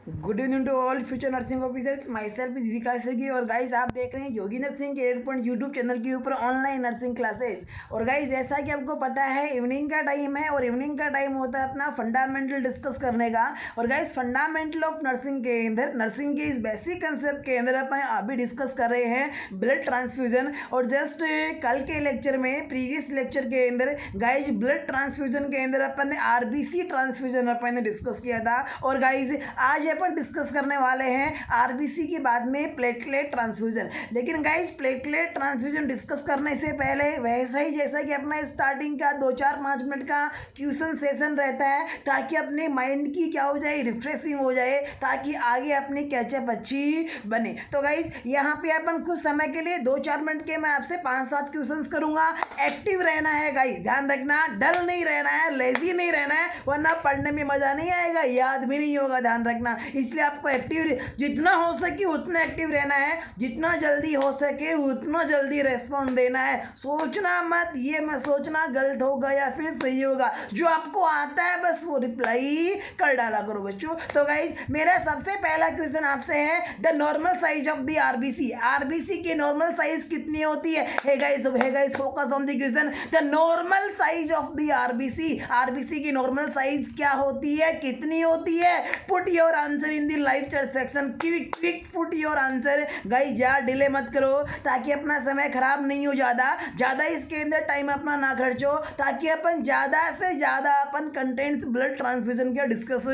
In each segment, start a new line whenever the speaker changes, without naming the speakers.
Good evening to all future nursing officers. Myself is Vikas Yogi और guys आप देख रहे हैं योगी नर्सिंग के एयरपॉइंट यूट्यूब चैनल के ऊपर ऑनलाइन नर्सिंग क्लासेस। और गाइस जैसा कि आपको पता है इवनिंग का टाइम है और इवनिंग का टाइम होता है अपना फंडामेंटल डिस्कस करने का। और गाइस फंडामेंटल ऑफ नर्सिंग के अंदर नर्सिंग के इस बेसिक कंसेप्ट के अंदर अपन अभी डिस्कस कर रहे हैं ब्लड ट्रांसफ्यूजन। और जस्ट कल के लेक्चर में प्रीवियस लेक्चर के अंदर गाइज ब्लड ट्रांसफ्यूजन के अंदर अपन ने आरबीसी ट्रांसफ्यूजन अपन ने डिस्कस किया था। और गाइज आज अपन डिस्कस करने वाले हैं आरबीसी के बाद में प्लेटलेट ट्रांसफ्यूजन। लेकिन गाइज प्लेटलेट ट्रांसफ्यूजन डिस्कस करने से पहले वैसा ही जैसा कि अपना स्टार्टिंग का 2-4-5 मिनट का क्वेश्चन सेशन रहता है ताकि अपने माइंड की क्या हो जाए, रिफ्रेशिंग हो जाए, ताकि आगे अपनी कैचअप अच्छी बने। तो गाइज यहाँ पे अपन कुछ समय के लिए 2-4 मिनट के मैं आपसे 5-7 क्वेश्चन करूंगा। एक्टिव रहना है गाइज, ध्यान रखना, डल नहीं रहना है, लेजी नहीं रहना है, वरना पढ़ने में मजा नहीं आएगा, याद भी नहीं होगा, ध्यान रखना। इसलिए आपको एक्टिव जितना हो सके उतना एक्टिव रहना है, जितना जल्दी हो सके उतना जल्दी रेस्पॉन्ड देना है। सोचना मत, ये मत सोचना गलत होगा या फिर सही होगा, जो आपको आता है बस वो रिप्लाई कर डाला करो बच्चों। तो गाइज मेरा सबसे पहला क्वेश्चन आपसे है the normal size of the RBC. RBC की नॉर्मल साइज कितनी होती है? Hey guys focus on the question. The normal size of the RBC, RBC की नॉर्मल साइज क्या होती है, कितनी होती है? Put your answer in the live chat section. Quick put your answer guys, यार डिले मत करो ताकि अपना समय खराब नहीं हो, ज़्यादा इसके अंदर टाइम अपना ना खर्चो, ताकि अपन ज़्यादा से ज़्यादा अपन कंटेंट्स ब्लड ट्रांसफ्यूजन के डिस्कस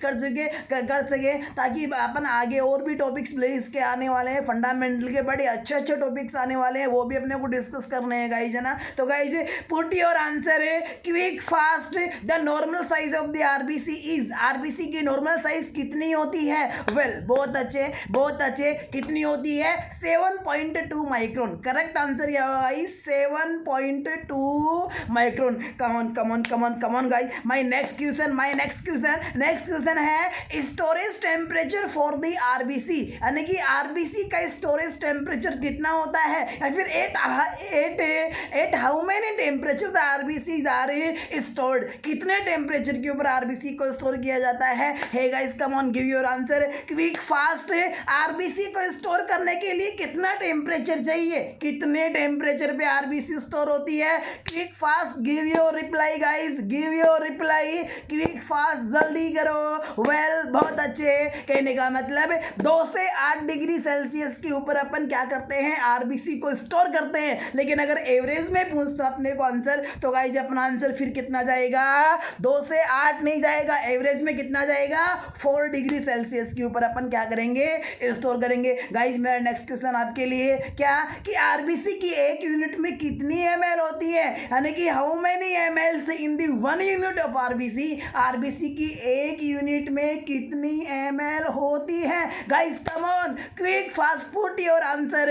कर सके, ताकि अपन आगे और भी टॉपिक्स इसके आने वाले हैं, फंडामेंटल के बड़े अच्छे टॉपिक्स आने वाले हैं, वो भी अपने को डिस्कस करने हैं गाइज, है ना। तो गाइज पुट योर आंसर है quick fast. The normal size of the RBC is, RBC की नॉर्मल साइज कितनी होती है? वेल बहुत अच्छे, कितनी होती है? 7.2 माइक्रोन। करेक्ट आंसर क्या होगा guys? 7.2 micron. Come on guys. My next question है storage temperature for the RBC, यानी कि आरबीसी का स्टोरेज टेम्परेचर कितना होता है, या फिर at how many temperature the RBCs are stored, कितने टेम्परेचर के ऊपर आरबीसी को स्टोर किया जाता है? Hey guys come on give your answer quick fast. RBC को स्टोर करने के लिए कितना टेम्परेचर चाहिए, कितने टेम्परेचर पे आरबीसी स्टोर होती है? Quick fast give your reply guys, give your reply quick fast, जल्दी करो। वेल बहुत अच्छे, कहने का मतलब 2 से 8 डिग्री सेल्सियस के ऊपर अपन क्या करते हैं, आरबीसी को स्टोर करते हैं। लेकिन अगर एवरेज में पूछता अपने को आंसर, तो गाइस अपना आंसर फिर कितना जाएगा? 2 से 8 नहीं जाएगा, एवरेज में कितना जाएगा? 4 डिग्री सेल्सियस के ऊपर अपन क्या करेंगे, स्टोर करेंगे। गाइस मेरा नेक्स्ट क्वेश्चन आपके लिए क्या कि आरबीसी की एक यूनिट में कितनी एमएल होती है, यानी कि how many ML in the 1 unit of RBC, RBC की एक यूनिट में कितनी एमएल होती है? Guys come on quick fast put your answer,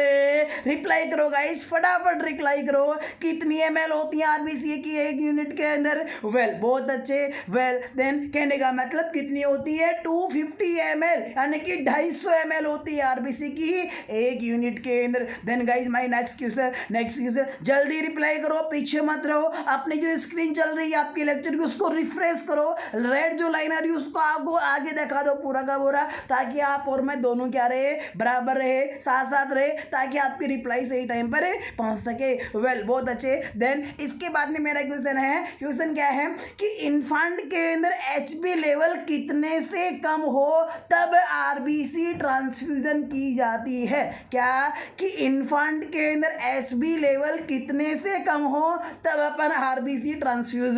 reply करो गाइस, फटाफट रिप्लाई करो, कितनी एमएल होती है आरबीसी की एक यूनिट के अंदर? वेल बहुत अच्छे। वेल देन कहने का मतलब कितनी होती है? 250 ml, यानी कि 250 ml होती है आरबीसी की एक यूनिट के अंदर। Then guys my next question, जल्दी रिप्लाई करो, पीछे मत रहो। अपनी जो स्क्रीन चल रही है आपके लेक्चर की उसको रिफ्रेश करो, रेड जो लाइन आ रही है उसको आगे दिखा दो पूरा का पूरा, ताकि आप और मैं दोनों क्या रहे, बराबर रहे, साथ रहे, ताकि आपकी रिप्लाई सही टाइम पर पहुंच सके। वेल बहुत अच्छे। देन इसके बाद में मेरा क्वेश्चन क्या है कि इन्फेंट के अंदर एचबी लेवल कितने से कम हो तब आरबीसी ट्रांसफ्यूजन की जाती है? क्या कि इन्फेंट के अंदर एचबी लेवल कितने से कम हो तब अपन आरबीसी ट्रांसफ्यूज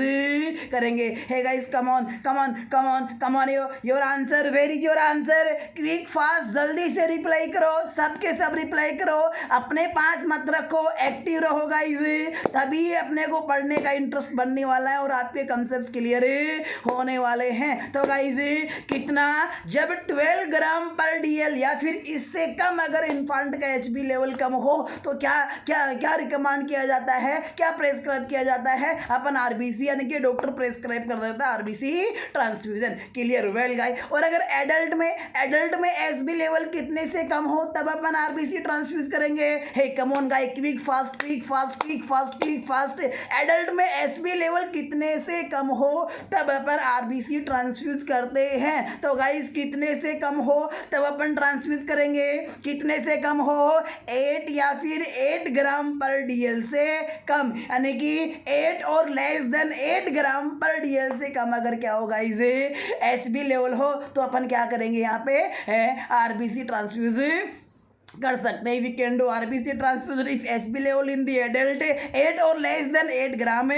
करेंगे? Hey guys come on your answer, where is your answer? Quick fast जल्दी से रिप्लाई करो, सबके सब रिप्लाई करो, अपने पास मत रखो, एक्टिव रहो गाइस, तभी अपने को पढ़ने का इंटरेस्ट बनने वाला है और आपके कंसेप्ट क्लियर होने वाले हैं। तो गाइस कितना, जब 12 ग्राम पर डीएल या फिर इससे कम अगर इन्फेंट का एचबी लेवल कम हो तो क्या रिकमेंड किया जाता है, क्या प्रेस्क्राइब किया जाता है? अपन आरबीसी, यानी कि डॉक्टर प्रेस्क्राइब कर देता है RBC transfusion. Clear? Well guys. और अगर एडल्ट में एचबी लेवल कितने से कम हो तब अपन आरबीसी ट्रांसफ्यूज करेंगे? Hey come on guys, quick fast. Adult में एचबी लेवल कितने से कम हो तब अपन आरबीसी ट्रांसफ्यूज करते हैं? तो गाइस गाइस कितने से कम हो तब अपन ट्रांसफ्यूज करेंगे, कितने से कम हो 8 या फिर 8 ग्राम पर डीएल से कम, यानी कि 8 और लेस देन 8 ग्राम पर डीएल से कम अगर क्या होगा इसे एचबी लेवल हो तो अपन क्या करेंगे यहाँ पे आरबीसी ट्रांसफ्यूज कर सकते हैं। We can do RBC transfusion if SB level in the adult 8 और लेस देन 8 ग्राम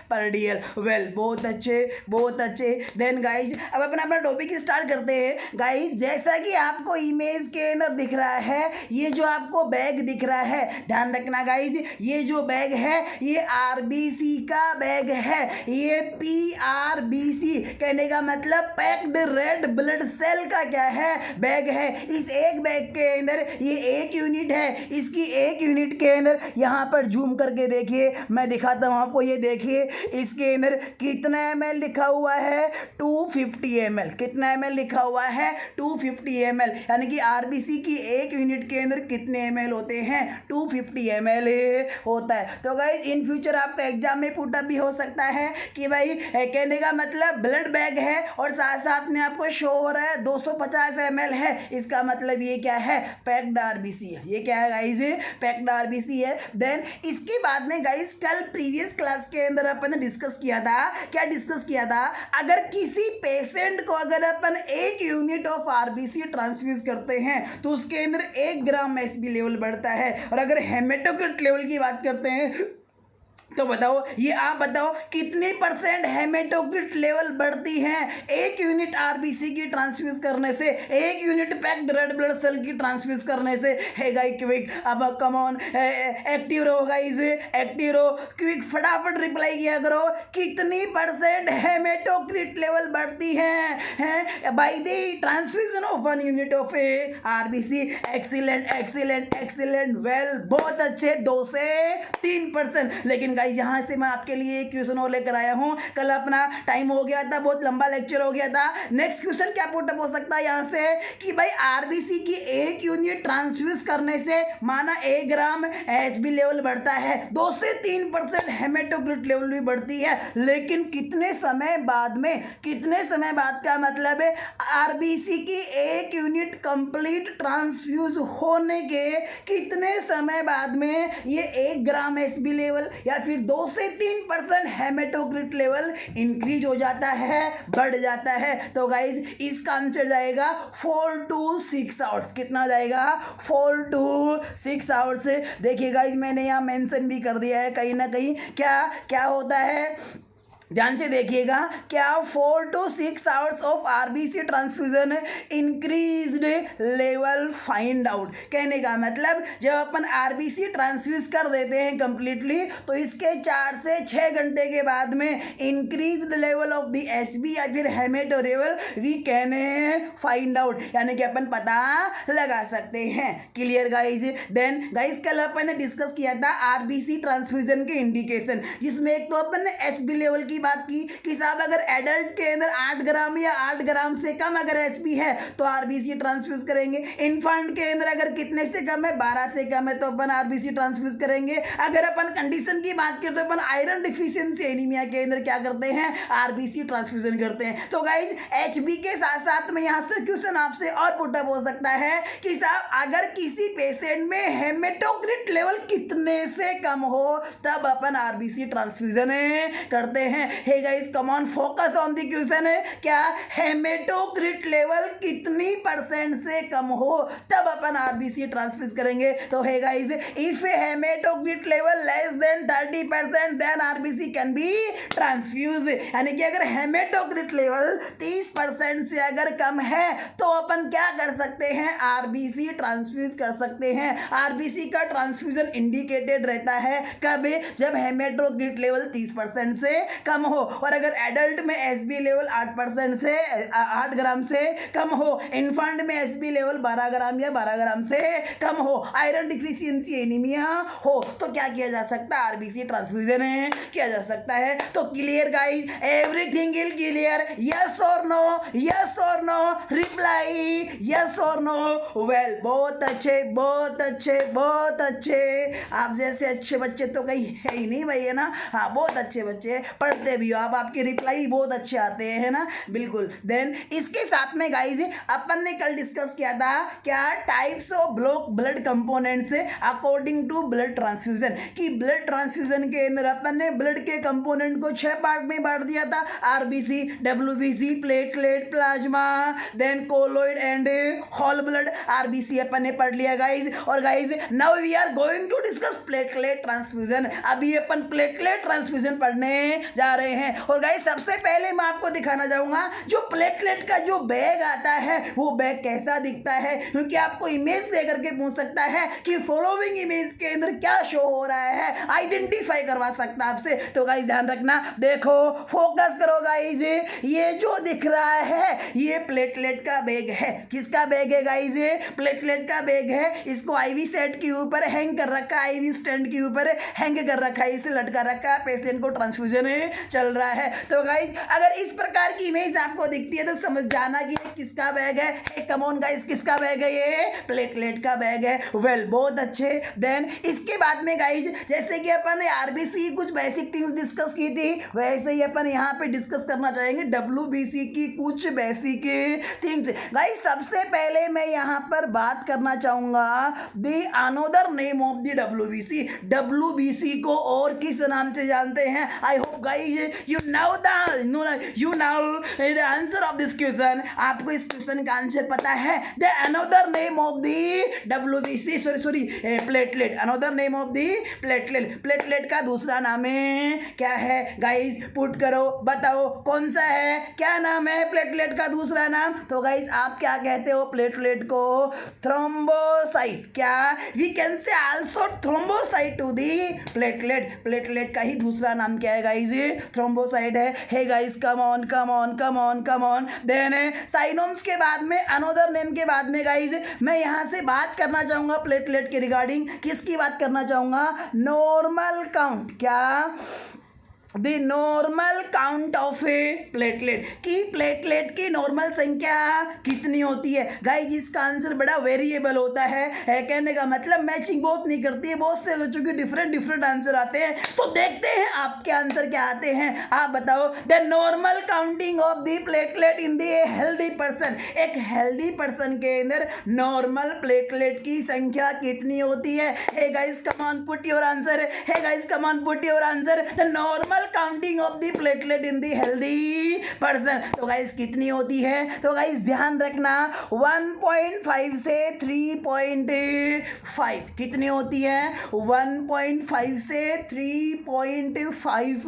पर डीएल। वेल बहुत अच्छे बहुत अच्छे। देन गाइज अब अपन अपना टॉपिक स्टार्ट करते हैं। गाइज जैसा कि आपको इमेज के अंदर दिख रहा है, ये जो आपको बैग दिख रहा है, ध्यान रखना गाइज, ये जो बैग है ये आरबीसी का बैग है। ये पीआरबीसी कहने का मतलब पैक्ड रेड ब्लड सेल का क्या है, बैग है। इस एक बैग के अंदर ये एक यूनिट है, इसकी एक यूनिट के अंदर यहाँ पर जूम करके देखिए, मैं दिखाता हूँ आपको। ये देखिए इसके अंदर कितना ml लिखा हुआ है 250 ml। कितना ml लिखा हुआ है 250 ml, यानी कि आरबीसी की एक यूनिट के अंदर कितने ml होते हैं 250 ml होता है। तो गाइज इन फ्यूचर आपका एग्जाम में पुटअप भी हो सकता है कि भाई कहने का मतलब ब्लड बैग है और साथ साथ में आपको शो हो रहा है 250 ml है, इसका मतलब ये क्या है पैक्ड आरबीसी है। ये क्या है गाइस पैक्ड आरबीसी है। देन इसके बाद में गाइस कल प्रीवियस क्लास के अंदर अपन ने डिस्कस किया था, क्या डिस्कस किया था, अगर किसी पेशेंट को अगर अपन 1 यूनिट ऑफ आरबीसी ट्रांसफ्यूज करते हैं तो उसके अंदर 1 ग्राम एसबी लेवल बढ़ता है। और अगर हेमेटोक्रिट लेवल की बात करते हैं तो बताओ, ये आप बताओ कितनी % हेमेटोक्रिट लेवल बढ़ती है 1 यूनिट आरबीसी की ट्रांसफ्यूज करने से, 1 unit packed red blood cell की ट्रांसफ्यूज करने से। है गाइस क्विक, अब कम ऑन एक्टिव रहो गाइस, एक्टिव रहो, क्विक फटाफट रिप्लाई किया करो। कितनी % हेमेटोक्रिट लेवल बढ़ती है by the transfusion of 1 unit of RBC. Excellent excellent excellent, well बहुत अच्छे, 2 से 3%। लेकिन गाइस यहाँ से मैं आपके लिए एक क्वेश्चन और लेकर आया हूँ। कल अपना टाइम हो गया था, बहुत लंबा लेक्चर हो गया था। नेक्स्ट क्वेश्चन क्या पुटअप हो सकता है यहाँ से कि भाई आरबीसी की 1 यूनिट ट्रांसफ्यूज करने से माना 1 ग्राम एचबी लेवल बढ़ता है, 2 से 3% हेमेटोक्रिट लेवल भी बढ़ती है। लेकिन कितने समय बाद में, कितने समय बाद का मतलब है आरबीसी की 1 यूनिट कंप्लीट ट्रांसफ्यूज होने के कितने समय बाद में ये 1 ग्राम एचबी लेवल या फिर 2 से 3% हेमेटोक्रिट लेवल इंक्रीज हो जाता है, बढ़ जाता है। तो गाइज इसका आंसर जाएगा 4 to 6 आवर्स। कितना जाएगा 4 to 6 आवर्स। देखिए गाइज मैंने यहाँ मेंशन भी कर दिया है कहीं ना कहीं, क्या क्या होता है ध्यान से देखिएगा, क्या 4 to 6 hours of RBC transfusion increased level find out. कहने का मतलब जब अपन आरबीसी ट्रांसफ्यूज कर देते हैं कंप्लीटली तो इसके 4 से 6 घंटे के बाद में increased level of the Hb या फिर haemato level we can find out, यानी कि अपन पता लगा सकते हैं। Clear guys. देन गाइज कल अपन ने डिस्कस किया था आरबीसी ट्रांसफ्यूजन के इंडिकेशन, जिसमें एक तो अपन ने एचबी लेवल की बात की कि साहब अगर एडल्ट के अंदर 8 ग्राम या 8 ग्राम से कम अगर एचबी है तो आरबीसी ट्रांसफ्यूज करेंगे। इन्फेंट के अंदर अगर कितने से कम है 12 से कम है तो अपन आरबीसी ट्रांसफ्यूज करेंगे। अगर अपन कंडीशन की बात करें तो अपन आयरन डिफिशियंसी एनीमिया के अंदर क्या करते हैं आरबीसी ट्रांसफ्यूजन करते हैं। तो गाइज एचबी के साथ साथ में यहाँ से क्वेश्चन आपसे और पुटअप हो सकता है कि साहब अगर किसी पेशेंट में हेमेटोक्रिट लेवल कितने से कम हो तब अपन आरबीसी ट्रांसफ्यूजन करते हैं। Hey guys come on focus on the question है, क्या हेमेटोक्रिट लेवल कितनी % से कम हो तब अपन आरबीसी ट्रांसफ्यूज करेंगे। तो hey guys if haematocrit level less than 30% then RBC can be transfuse, यानी कि अगर हेमेटोक्रिट लेवल 30% से अगर कम है तो अपन क्या कर सकते हैं आरबीसी ट्रांसफ्यूज कर सकते हैं। आरबीसी का ट्रांसफ्यूजन इंडिकेटेड रहता है कब, जब हेमेटोक्रिट लेवल 30% से कम हो और अगर एडल्ट में एसबी लेवल 8% से 8 ग्राम से कम हो, इन्फेंट में एसबी लेवल 12 ग्राम या 12 ग्राम से कम हो, आयरन डिफिशियंसी एनीमिया हो तो क्या किया जा सकता है आरबीसी ट्रांसफ्यूजन किया जा सकता है। तो clear guys, everything is clear, yes और नो, यस और नो, रिप्लाई यस और नो। वेल बहुत अच्छे बहुत अच्छे बहुत अच्छे, आप जैसे अच्छे बच्चे तो कहीं है ही नहीं भाई, है ना। हाँ बहुत अच्छे बच्चे पढ़ते पढ़ते भी हो आप, आपके रिप्लाई बहुत अच्छे आते हैं, है ना, बिल्कुल। देन इसके साथ में गाइज अपन ने कल डिस्कस किया था क्या, types of blood components according to blood transfusion, कि ब्लड ट्रांसफ्यूजन के अंदर अपन ने ब्लड के कंपोनेंट को 6 पार्ट में बांट दिया था, RBC, WBC, platelet, plasma, then colloid and whole blood. RBC अपन ने पढ़ लिया गाइज। और guys now we are going to discuss platelet transfusion. अभी अपन प्लेटलेट ट्रांसफ्यूजन पढ़ने जा रहे हैं। और गाइज सबसे पहले मैं आपको दिखाना चाहूंगा जो प्लेटलेट का जो बैग आता है वो बैग कैसा दिखता है, क्योंकि आपको इमेज दे करके पूछ सकता है कि फॉलोइंग इमेज के अंदर क्या शो हो रहा है, आइडेंटिफाई करवा सकता है आपसे। तो गाइज ध्यान रखना, देखो फोकस करो गाइज, ये जो दिख रहा है ये प्लेटलेट का बैग है। किसका बैग है गाइज? प्लेटलेट का बैग है। इसको आईवी सेट के ऊपर हैंग कर रखा है, आईवी स्टैंड के ऊपर हैंग कर रखा है, इसे लटका रखा है, पेशेंट को ट्रांसफ्यूजन चल रहा है। तो गाइज अगर इस प्रकार की इमेज आपको दिखती है तो समझ जाना कि ये किसका बैग है। कम ऑन गाइज, किसका बैग है? ये प्लेटलेट का बैग है। वेल बहुत अच्छे। देन इसके बाद में गाइज जैसे कि अपन ने आरबीसी कुछ बेसिक थिंग्स डिस्कस की थी, वैसे ही अपन यहाँ पे डिस्कस करना चाहेंगे डब्ल्यूबीसी की कुछ बेसिक थिंग्स। गाइज सबसे पहले मैं यहाँ पर बात करना चाहूंगा the another name of the WBC. WBC को और किस नाम से जानते हैं? I hope guys you now the answer of this question. आपको इस क्वेश्चन का आंसर पता है। The another name of the WBC, sorry platelet, another name of the platelet. Platelet का दूसरा नाम है क्या है गाइज? पुट करो, बताओ कौन सा है, क्या नाम है प्लेटलेट का दूसरा नाम? तो गाइज आप क्या कहते हो प्लेटलेट को? थ्रोम्बोसाइट। क्या? We can say also thrombocyte to the platelet. Platelet का ही दूसरा नाम क्या है गाइज? थ्रोम्बोसाइट है। Hey guys come on come on come on come on. Then synonyms के बाद में अनदर नेम के बाद में गाइज मैं यहाँ से बात करना चाहूँगा प्लेटलेट के रिगार्डिंग। किसकी बात करना चाहूँगा? Normal count. क्या? The normal count of a platelet, कि प्लेटलेट की नॉर्मल संख्या कितनी होती है। गाइस इसका आंसर बड़ा वेरिएबल होता है। कहने का मतलब मैचिंग बहुत नहीं करती है, बहुत से बच्चों के डिफरेंट आंसर आते हैं। तो देखते हैं आपके आंसर क्या आते हैं, आप बताओ। The normal counting of the platelet in the healthy person. एक हेल्दी पर्सन के अंदर नॉर्मल प्लेटलेट की संख्या कितनी होती है? Hey guys come on put your answer, hey guys come on put your answer. The normal counting of the platelet in the healthy person. तो guys कितनी होती है? तो गाइस ध्यान रखना 1.5 से 3.5 कितनी होती है? 1.5 से 3.5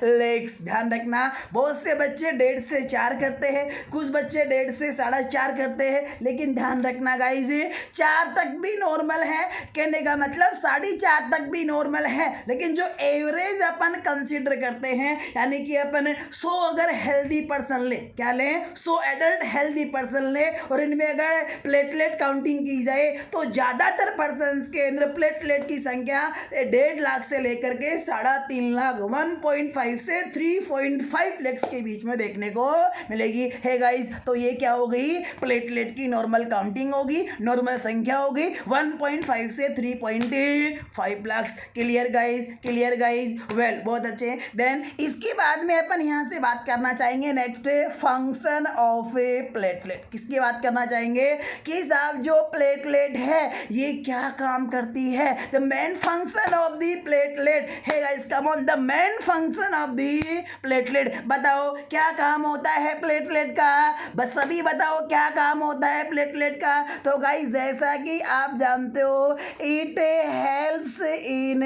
लेग्स। ध्यान रखना बहुत से बच्चे 1.5 से 4 करते हैं, कुछ बच्चे 1.5 से 4.5 करते हैं, लेकिन ध्यान रखना गाइस 4 तक भी नॉर्मल है। कहने का मतलब 4.5 तक भी नॉर्मल है, लेकिन जो एवरेज अपन कंसीडर करते हैं, यानी कि अपन 100 अगर हेल्दी पर्सन ले, क्या ले? 100 एडल्ट हेल्दी पर्सन ले, और इनमें अगर प्लेटलेट काउंटिंग की जाए तो ज़्यादातर पर्सन्स के अंदर प्लेटलेट की संख्या 1.5 लाख से लेकर के 3.5 लाख 1.5 से 3.5 लाख के बीच में देखने को मिलेगी। है गाइस, तो ये क्या हो गई? प्लेटलेट की नॉर्मल काउंटिंग होगी, नॉर्मल संख्या होगी 1.5 से 3.5 lakh. Clear guys? Clear guys? Well बहुत अच्छे। देन इसके बाद में अपन यहाँ से बात करना चाहेंगे next function of a platelet. किसकी बात करना चाहेंगे कि साहब जो प्लेटलेट है ये क्या काम करती है? The main function of the platelet है guys, come on, the main function of the platelet. बताओ क्या काम होता है प्लेटलेट का? बस सभी बताओ क्या काम होता है प्लेटलेट का? तो गाइस जैसा कि आप जानते हो it helps in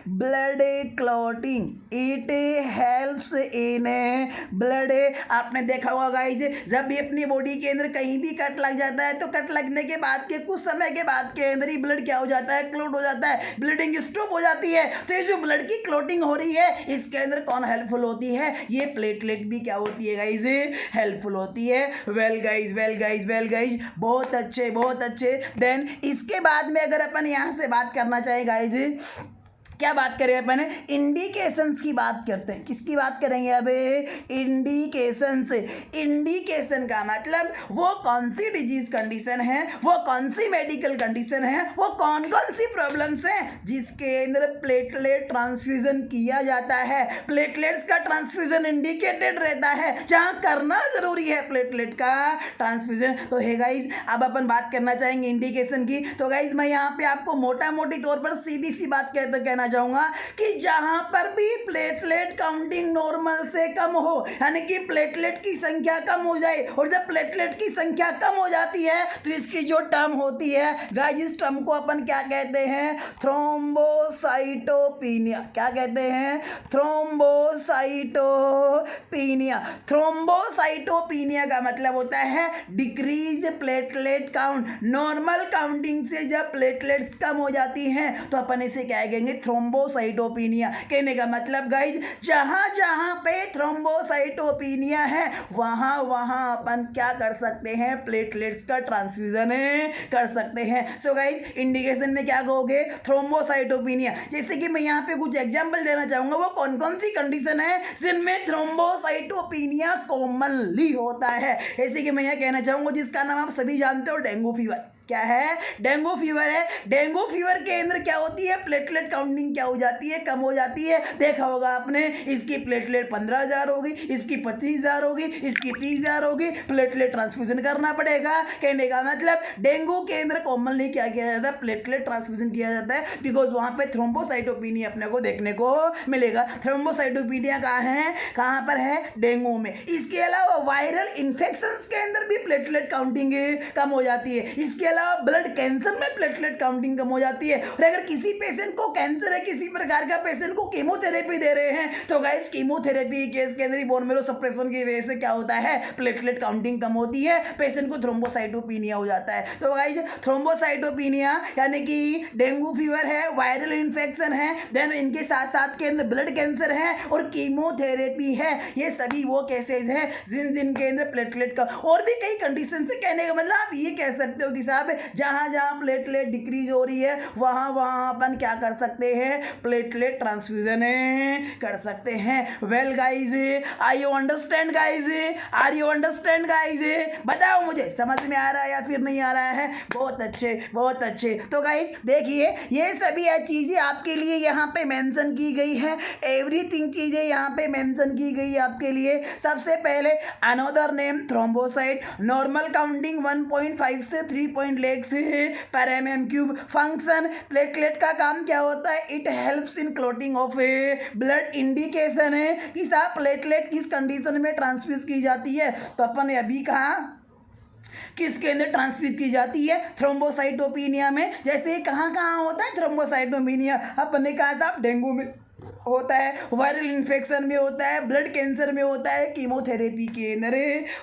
blood clotting, it helps in blood. आपने देखा होगा गाइस जब भी अपनी बॉडी के अंदर कहीं भी कट लग जाता है तो कट लगने के बाद के कुछ समय के बाद के अंदर ही ब्लड क्या हो जाता है? क्लॉट हो जाता है, ब्लीडिंग स्टॉप हो जाती है। तो ये जो ब्लड की क्लॉटिंग हो रही है इसके अंदर कौन हेल्पफुल होती है? ये प्लेटलेट भी क्या होती है गाइस? हेल्पफुल होती है। Well guys, well guys, well guys, बहुत अच्छे, बहुत अच्छे। देन इसके बाद में अगर अपन यहाँ से बात करना चाहे गाइस क्या बात करें अपन, इंडिकेशंस की बात करते हैं। किसकी बात करेंगे अबे, इंडिकेशंस। इंडिकेशन का मतलब वो कौन सी डिजीज कंडीशन है, वो कौन सी मेडिकल कंडीशन है, वो कौन कौन सी प्रॉब्लम्स हैं जिसके अंदर प्लेटलेट ट्रांसफ्यूजन किया जाता है। प्लेटलेट्स का ट्रांसफ्यूजन इंडिकेटेड रहता है, जहां करना जरूरी है प्लेटलेट का ट्रांसफ्यूजन। तो हे गाइस, अब अपन बात करना चाहेंगे इंडिकेशन की। तो गाइस मैं यहाँ पे आपको मोटा मोटी तौर पर सीधी सी बात कहना चाहूंगा कि जहां पर भी प्लेटलेट काउंटिंग नॉर्मल से कम हो, यानी कि प्लेटलेट की संख्या कम हो जाए, और जब प्लेटलेट की संख्या कम हो जाती है तो इसकी जो टर्म होती है गाइस, इस टर्म को अपन क्या कहते हैं, थ्रोम्बोसाइटोपिनिया। क्या कहते हैं, थ्रोम्बोसाइटोपिनिया। थ्रोम्बोसाइटोपिनिया का मतलब होता है decrease platelet count. Normal counting से जब प्लेटलेट्स कम हो जाती हैं तो अपन इसे क्या कहेंगे, थ्रोम्बोसाइटोपिनिया। कहने का मतलब गाइज, जहां जहां पे थ्रोम्बोसाइटोपिनिया है वहां वहां अपन क्या कर सकते हैं, प्लेटलेट्स का ट्रांसफ्यूजन कर सकते हैं। सो गाइज, इंडिकेशन में क्या कहोगे, थ्रोम्बोसाइटोपिनिया। जैसे कि मैं यहाँ पे कुछ एग्जांपल देना चाहूंगा, वो कौन कौन सी कंडीशन है जिनमें थ्रोम्बोसाइटोपिनिया कॉमनली होता है। जैसे कि मैं यहाँ कहना चाहूंगा जिसका नाम आप सभी जानते हो, डेंगू फीवर। क्या है, डेंगू फीवर है। डेंगू फीवर के अंदर क्या होती है, प्लेटलेट काउंटिंग क्या हो जाती है, कम हो जाती है। देखा होगा आपने, इसकी प्लेटलेट 15,000 होगी, इसकी 25,000 होगी, इसकी 30,000 होगी, प्लेटलेट ट्रांसफ्यूजन करना पड़ेगा। कहने का मतलब डेंगू के अंदर कॉमनली क्या किया जाता है, प्लेटलेट ट्रांसफ्यूजन किया जाता है, बिकॉज वहाँ पे थ्रोम्बोसाइटोपिनिया अपने को देखने को मिलेगा। थ्रोम्बोसाइटोपिनिया कहाँ पर है, डेंगू में। इसके अलावा वायरल इन्फेक्शंस के अंदर भी प्लेटलेट काउंटिंग कम हो जाती है। इसके अलावा ब्लड कैंसर में प्लेटलेट काउंटिंग कम हो जाती है। और अगर किसी पेशेंट को कैंसर है, किसी प्रकार का पेशेंट को कीमोथेरेपी दे रहे हैं, तो गाइस कीमोथेरेपी केस के अंदर बोन मैरो सप्रेशन की वजह से क्या होता है, प्लेटलेट काउंटिंग कम होती है, पेशेंट को थ्रोम्बोसाइटोपिनिया हो जाता है। तो गाइस थ्रोम्बोसाइटोपिनिया यानी कि डेंगू फीवर है, वायरल इन्फेक्शन है, देन इनके साथ साथ के अंदर ब्लड कैंसर है और कीमोथेरेपी है। ये सभी वो केसेस हैं जिनके अंदर प्लेटलेट का, और भी कई कंडीशन से, कहने का मतलब आप ये कह सकते हो कि साहब जहां जहां प्लेटलेट डिक्रीज हो रही है वहां वहां अपन क्या कर सकते हैं, प्लेटलेट ट्रांसफ्यूजन कर सकते हैं। Well guys, are you understand guys, are you understand guys, बताओ मुझे समझ में आ रहा है या फिर नहीं आ रहा है। बहुत अच्छे, बहुत अच्छे। तो गाइज देखिए, ये सभी चीजें आपके लिए यहाँ पे मेंशन की गई है, एवरीथिंग चीजें यहाँ पे मेंशन की गई है आपके लिए। सबसे पहले another name thrombocyte, normal counting 1.5 से 3 लेक्स पर mm3। फंक्शन, प्लेटलेट का काम क्या होता है, it helps in clotting of blood. Indication है कि साहब प्लेटलेट किस कंडीशन में ट्रांसफ्यूज की जाती है, तो अपन ने अभी कहा किसके अंदर ट्रांसफ्यूज की जाती है, थ्रोम्बोसाइटोपिनिया में। जैसे कहाँ कहाँ होता है थ्रोम्बोसाइटोपिनिया, अपन ने कहा साहब डेंगू में होता है, वायरल इन्फेक्शन में होता है, ब्लड कैंसर में होता है, कीमोथेरेपी के अंदर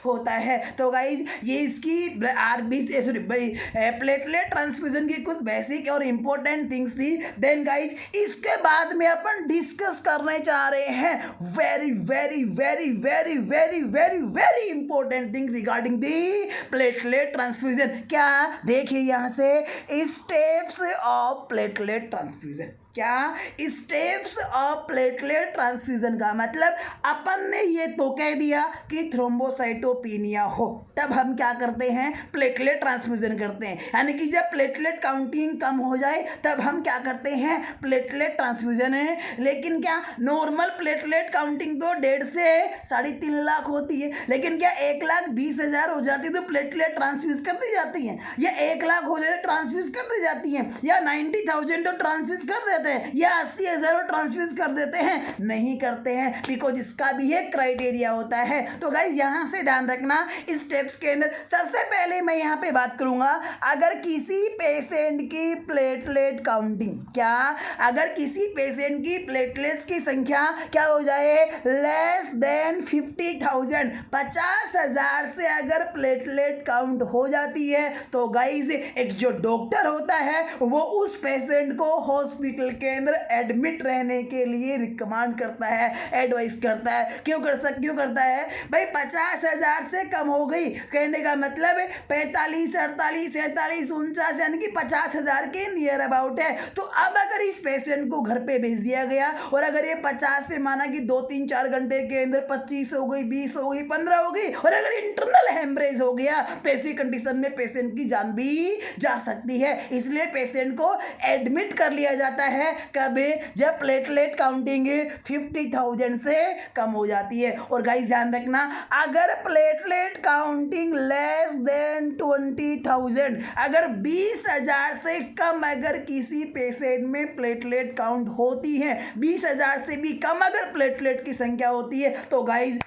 होता है। तो गाइज ये इसकी आरबीसी सॉरी प्लेटलेट ट्रांसफ्यूजन की कुछ बेसिक और इम्पोर्टेंट थिंग्स थी। देन गाइज इसके बाद में अपन डिस्कस करने चाह रहे हैं very very very very very very very important thing regarding the platelet transfusion. क्या, देखिए यहाँ से स्टेप्स ऑफ प्लेटलेट ट्रांसफ्यूजन। क्या, स्टेप्स ऑफ प्लेटलेट ट्रांसफ्यूजन का मतलब अपन ने ये तो कह दिया कि थ्रोम्बोसाइटोपिनिया हो, तब हम क्या करते हैं, प्लेटलेट ट्रांसफ्यूजन करते हैं। यानी कि जब प्लेटलेट काउंटिंग कम हो जाए तब हम क्या करते हैं, प्लेटलेट ट्रांसफ्यूजन है। लेकिन क्या नॉर्मल प्लेटलेट काउंटिंग तो 1.5 से 3.5 लाख होती है, लेकिन क्या 1,20,000 हो जाती है तो प्लेटलेट ट्रांसफ्यूज कर दी जाती है, या 1 लाख हो जाए ट्रांसफ्यूज कर दी जाती है, या 90,000 तो ट्रांसफ्यूज कर देते हैं, या 80,000 ट्रांसफ्यूज कर देते हैं, नहीं करते हैं, बिकॉज इसका भी एक क्राइटेरिया होता है। तो गाइज यहाँ से ध्यान रखना स्टेप्स के अंदर। सबसे पहले मैं यहाँ पे बात करूंगा, अगर किसी पेशेंट की प्लेटलेट काउंटिंग, क्या अगर किसी पेशेंट की प्लेटलेट्स की संख्या क्या हो जाए, लेस देन 50,000, 50,000 से अगर प्लेटलेट काउंट हो जाती है तो गाइज एक जो डॉक्टर होता है वो उस पेशेंट को हॉस्पिटल हॉस्पिटल के अंदर एडमिट रहने के लिए रिकमेंड करता है, एडवाइस करता है। क्यों करता है भाई? 50,000 से कम हो गई, कहने का मतलब 45, 48, 47, 49 यानी कि 50,000 के नियर अबाउट है। तो अब अगर इस पेशेंट को घर पे भेज दिया गया और अगर ये 50 से माना कि 2-3-4 घंटे के अंदर 25 हो गई, 20 हो गई, 15 हो गई और अगर इंटरनल हेमरेज हो गया तो ऐसी कंडीशन में पेशेंट की जान भी जा सकती है। इसलिए पेशेंट को एडमिट कर लिया जाता है कब? जब प्लेटलेट काउंटिंग 50,000 से कम हो जाती है। और गाइस ध्यान रखना, अगर प्लेटलेट काउंटिंग लेस देन 20,000, अगर 20,000 से कम अगर किसी पेशेंट में प्लेटलेट काउंट होती है, 20,000 से भी कम अगर प्लेटलेट की संख्या होती है तो गाइस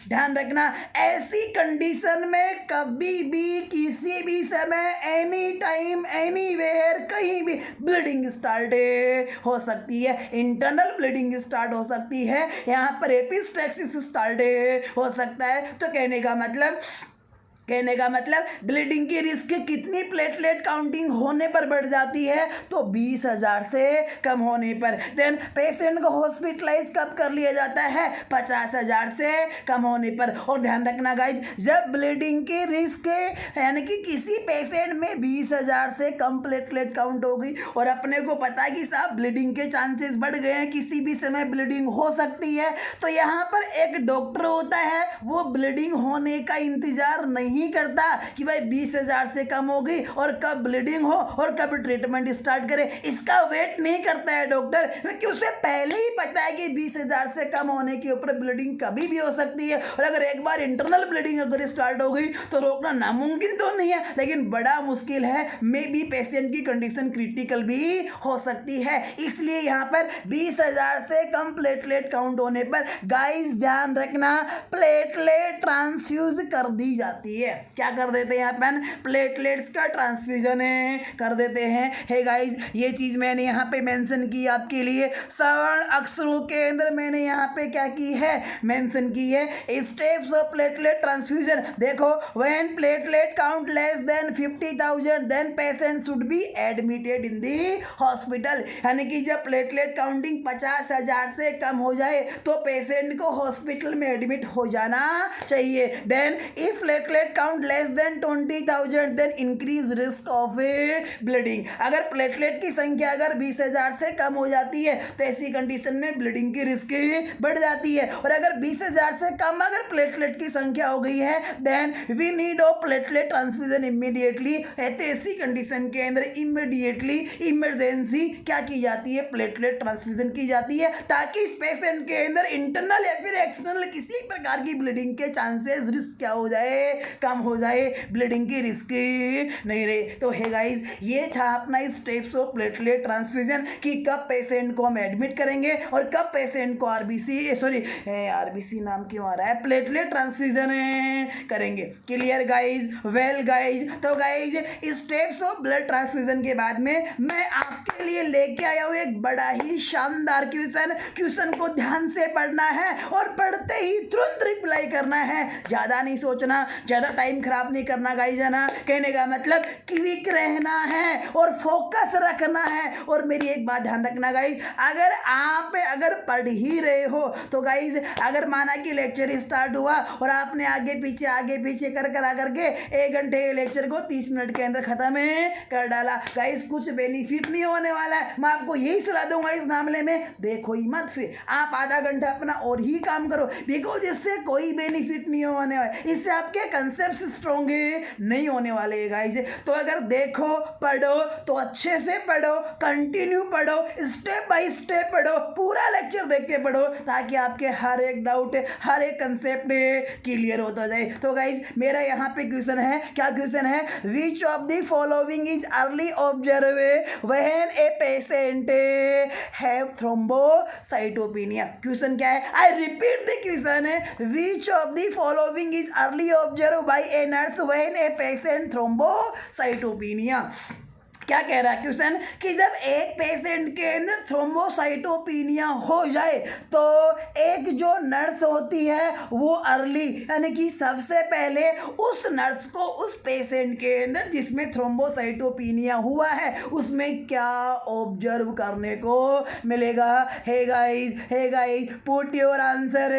ध्यान रखना, ऐसी कंडीशन में कभी भी किसी भी समय एनी टाइम एनीवेयर कहीं भी ब्लीडिंग स्टार्ट हो सकती है। इंटरनल ब्लीडिंग स्टार्ट हो सकती है, यहाँ पर एपिस्टेक्सिस स्टार्ट हो सकता है। तो कहने का मतलब ब्लीडिंग की रिस्क कितनी प्लेटलेट काउंटिंग होने पर बढ़ जाती है? तो 20,000 से कम होने पर। देन पेशेंट को हॉस्पिटलाइज कब कर लिया जाता है? 50,000 से कम होने पर। और ध्यान रखना गाइज, जब ब्लीडिंग की रिस्क यानी कि किसी पेशेंट में 20,000 से कम प्लेटलेट काउंट हो गई और अपने को पता है कि साहब ब्लीडिंग के चांसेस बढ़ गए हैं, किसी भी समय ब्लीडिंग हो सकती है, तो यहाँ पर एक डॉक्टर होता है, वो ब्लीडिंग होने का इंतजार नहीं करता कि भाई 20,000 से कम हो गई और कब ब्लीडिंग हो और कब ट्रीटमेंट स्टार्ट करे। इसका वेट नहीं करता है डॉक्टर, क्योंकि उसे पहले ही पता है कि 20,000 से कम होने के ऊपर ब्लीडिंग कभी भी हो सकती है और अगर एक बार इंटरनल ब्लीडिंग अगर स्टार्ट हो गई तो रोकना नामुमकिन तो नहीं है, लेकिन बड़ा मुश्किल है। मे बी पेशेंट की कंडीशन क्रिटिकल भी हो सकती है। इसलिए यहाँ पर 20,000 से कम प्लेटलेट काउंट होने पर गाइस ध्यान रखना, प्लेटलेट ट्रांसफ्यूज कर दी जाती है। क्या कर देते हैं? यहाँ पर प्लेटलेट्स का ट्रांसफ्यूजन कर देते हैं। हे गाइस, ये चीज मैंने यहाँ पे मेंशन की आपके लिए, सवर्ण अक्षरों के अंदर मैंने यहाँ पे क्या की है? मेंशन की है स्टेप्स ऑफ प्लेटलेट ट्रांसफ्यूजन। देखो, when platelet count less than 50,000 then patient should be admitted in the hospital. यानी कि जब प्लेटलेट काउंटिंग 50,000 से कम हो जाए तो पेशेंट को हॉस्पिटल में एडमिट हो जाना चाहिए। Then if platelet count less than 20,000 then increase risk of a bleeding. अगर प्लेटलेट की संख्या अगर 20,000 से कम हो जाती है तो ऐसी कंडीशन में ब्लीडिंग की रिस्क बढ़ जाती है। और अगर 20,000 से कम अगर प्लेटलेट की संख्या हो गई है then we need of platelet transfusion immediately. ऐसी कंडीशन के अंदर इमीडिएटली इमरजेंसी क्या की जाती है? प्लेटलेट ट्रांसफ्यूजन की जाती है, ताकि इस पेशेंट के अंदर इंटरनल या फिर एक्सटर्नल किसी प्रकार की ब्लीडिंग के चांसेस रिस्क क्या हो जाए? कम हो जाए, ब्लीडिंग की रिस्क नहीं रहे। तो हे गाइस, ये था अपना स्टेप्स ऑफ प्लेटलेट ट्रांसफ्यूजन कि कब पेशेंट को हम एडमिट करेंगे और कब पेशेंट को आरबीसी नाम क्यों आ रहा है, प्लेटलेट ट्रांसफ्यूजन करेंगे। Clear guys? वेल गाइस, तो guys steps of blood transfusion के बाद में मैं आपके लिए लेके आया हूँ एक बड़ा ही शानदार क्वेश्चन को ध्यान से पढ़ना है और पढ़ते ही तुरंत रिप्लाई करना है। ज़्यादा नहीं सोचना, ज़्यादा टाइम खराब नहीं करना गाइस, है ना? कहने का मतलब क्विक रहना है और फोकस रखना है। और मेरी एक बात ध्यान रखना गाइस, अगर आप पढ़ ही रहे हो तो गाइस, अगर माना कि लेक्चर स्टार्ट हुआ और आपने आगे पीछे कर के 1 घंटे के लेक्चर को 30 मिनट के अंदर खत्म कर डाला, गाइस कुछ बेनिफिट नहीं होने वाला है। मैं आपको यही सलाह दूंगा इस मामले में, देखो ही मत, फिर आप आधा घंटा अपना और ही काम करो, बिकॉज इससे कोई बेनिफिट नहीं होने वाला, इससे आपके कंसेप्ट स्ट्रॉन्ग नहीं होने वाले गाइस। तो अगर देखो, पढ़ो तो अच्छे से पढ़ो, कंटिन्यू पढ़ो, स्टेप बाय स्टेप पढ़ो, पूरा लेक्चर देख के पढ़ो, ताकि आपके हर एक डाउट, हर एक कंसेप्ट क्लियर होता जाए। तो गाइस, मेरा यहाँ पे क्वेश्चन है, क्या क्वेश्चन है? विच of the following is early observe when a patient have thrombocytopenia. Question क्या है? आई रिपीट द क्वेश्चन है, विच of the following is early observe by a nurse when a patient thrombocytopenia. क्या कह रहा है क्वेश्चन कि जब एक पेशेंट के अंदर थ्रोम्बोसाइटोपिनिया हो जाए तो एक जो नर्स होती है वो अर्ली यानी कि सबसे पहले उस नर्स को उस पेशेंट के अंदर जिसमें थ्रोम्बोसाइटोपिनिया हुआ है उसमें क्या ऑब्जर्व करने को मिलेगा। Hey guys put your answer,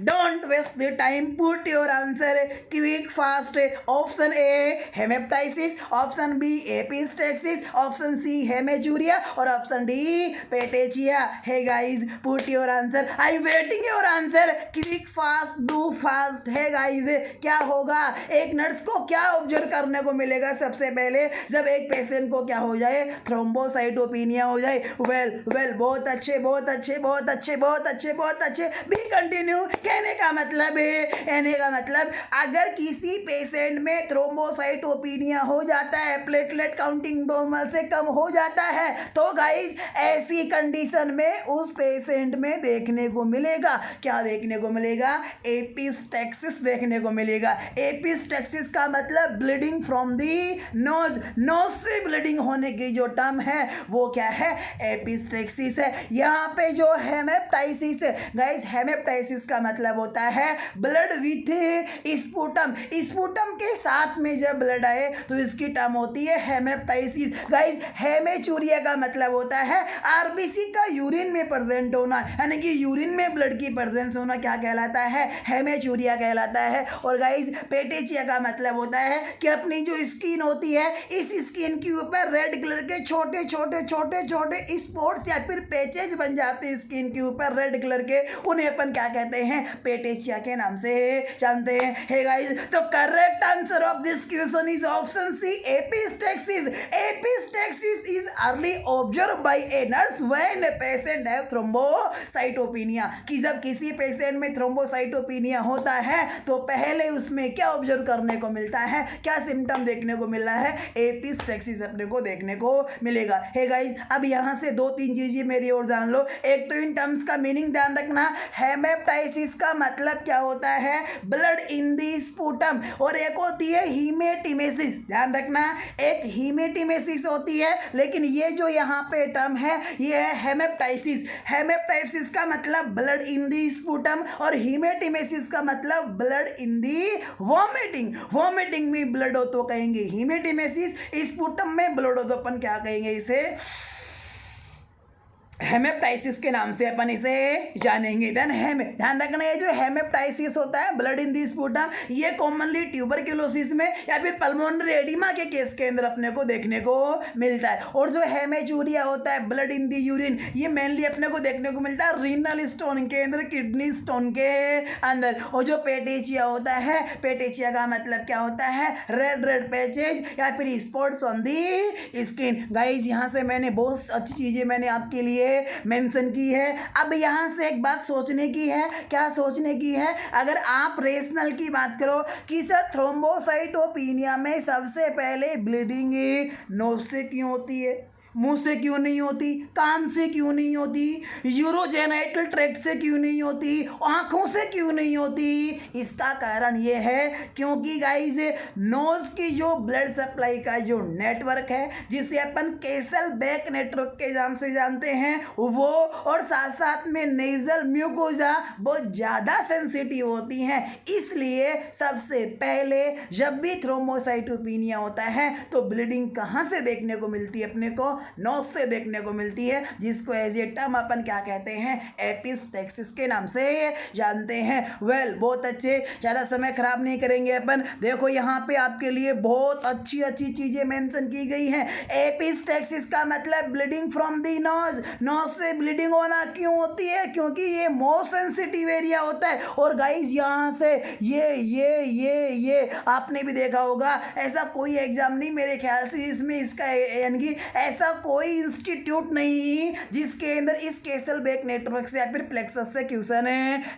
don't waste the time, put your answer quick fast. Option A haemoptysis, option B epistaxis, option C haematuria और option D petechiae. Hey guys put your answer, I am waiting your answer, quick fast do fast. Hey guys क्या होगा, एक nurse को क्या observe करने को मिलेगा सबसे पहले जब एक पेशेंट को क्या हो जाए, थ्रोम्बोसाइटोपिनिया हो जाए। वेल बहुत अच्छे बहुत अच्छे बहुत अच्छे बहुत अच्छे बहुत अच्छे, बी कंटिन्यू। कहने का मतलब अगर किसी पेशेंट में थ्रोम्बोसाइटोपिनिया हो जाता है, प्लेटलेट काउंटिंग नॉर्मल से कम हो जाता है, तो गाइस ऐसी कंडीशन में उस पेशेंट में देखने को मिलेगा, क्या देखने को मिलेगा, एपिस्टेक्सिस देखने को मिलेगा। एपिस्टेक्सिस का मतलब bleeding from the nose, nose से ब्लीडिंग होने की जो टर्म है वो क्या है, एपिस्टेक्सिस है। यहाँ पे जो हेमेप्टाइसिस है गाइस, हेमेप्टाइसिस का मतलब होता है ब्लड विथ स्पूटम, स्पूटम के साथ में जब ब्लड आए तो इसकी टर्म होती है हेमेप्टाइसिस। गाइस हेमेचूरिया का मतलब होता है आरबीसी का यूरिन में प्रेजेंट होना, यानी कि यूरिन में ब्लड की प्रेजेंस होना क्या कहलाता है, हेमेचूरिया कहलाता है। और गाइस पेटेचिया का मतलब होता है कि अपनी जो स्किन होती है इस स्किन के ऊपर रेड कलर के छोटे छोटे छोटे छोटे स्पॉट्स या फिर पैचेज बन जाते हैं स्किन के ऊपर रेड कलर के, उन्हें अपन क्या कहते हैं, पेटेचिया के नाम से जानते हैं। हे गाइस तो correct answer of this question is option C epistaxis. Epistaxis is early observe by a nurse when a patient have thrombocytopenia, कि जब किसी पेशेंट में थ्रोम्बोसाइटोपिनिया होता है तो पहले उसमें क्या ऑब्जर्व करने को मिलता है, क्या सिम्टम देखने को मिल रहा है, एपिस्टेक्सिस अपने को देखने को मिलेगा। हे गाइस अब यहाँ से दो तीन चीजें मेरी और जान लो। एक तो इन टर्म्स का मीनिंग ध्यान रखना, हेमेप्टाइसिस का मतलब क्या होता है, ब्लड इन दी स्पूटम, और एक होती है हीमेटिमेसिस, ध्यान रखना एक हीमेटिमेसिस होती है, लेकिन ये जो यहाँ पे टर्म है ये है हेमेप्टाइसिस। हेमेप्टाइसिस का मतलब ब्लड इन दी स्पूटम और हीमेटिमेसिस का मतलब blood in the vomiting. Vomiting में ब्लड हो तो कहेंगे हीमेटिमेसिस, स्पूटम में ब्लड हो तो अपन क्या कहेंगे, इसे हेमेप्टाइसिस के नाम से अपन इसे जानेंगे। ध्यान रखना ये जो हेमेप्टाइसिस होता है ब्लड इन दी स्पूटम, ये कॉमनली ट्यूबरक्लोसिस में या फिर पल्मोनरी एडिमा के केस के अंदर अपने को देखने को मिलता है। और जो हेमेचूरिया होता है ब्लड इन दी यूरिन, ये मेनली अपने को देखने को मिलता है रीनल स्टोन के अंदर, किडनी स्टोन के अंदर। और जो पेटेचिया होता है, पेटेचिया का मतलब क्या होता है, रेड रेड पैचेज या फिर spots on the skin. Guys यहाँ से मैंने बहुत अच्छी चीजें मैंने आपके लिए मेंशन की है। अब यहाँ से एक बात सोचने की है, क्या सोचने की है, अगर आप रेशनल की बात करो कि सर थ्रोम्बोसाइटोपिनिया में सबसे पहले ब्लीडिंग नोज से क्यों होती है, मुंह से क्यों नहीं होती, कान से क्यों नहीं होती, यूरोजेनाइटल ट्रैक्ट से क्यों नहीं होती, आंखों से क्यों नहीं होती, इसका कारण ये है क्योंकि गाइस नोज की जो ब्लड सप्लाई का जो नेटवर्क है जिसे अपन केसल बैक नेटवर्क के नाम से जानते हैं वो, और साथ साथ में नेजल म्यूकोजा बहुत ज़्यादा सेंसिटिव होती हैं। इसलिए सबसे पहले जब भी थ्रोम्बोसाइटोपिनिया होता है तो ब्लीडिंग कहाँ से देखने को मिलती है, अपने को नोज से देखने को मिलती है, जिसको एज ए टर्म अपन क्या कहते हैं, एपिस्टेक्सिस के नाम से जानते हैं। वेल बहुत अच्छे, ज़्यादा समय खराब नहीं करेंगे अपन। देखो यहाँ पे आपके लिए बहुत अच्छी अच्छी चीज़ें मेंशन की गई हैं। एपिस्टेक्सिस का मतलब bleeding from the nose, nose से ब्लीडिंग होना क्यों होती है, क्योंकि ये मोस्ट सेंसिटिव एरिया होता है। और गाइज यहाँ से ये आपने भी देखा होगा, ऐसा कोई एग्जाम नहीं मेरे ख्याल से इसमें इसका यानी कि ऐसा कोई इंस्टीट्यूट नहीं जिसके अंदर इस केसल बैक नेटवर्क से या फिर प्लेक्सस से क्वेश्चन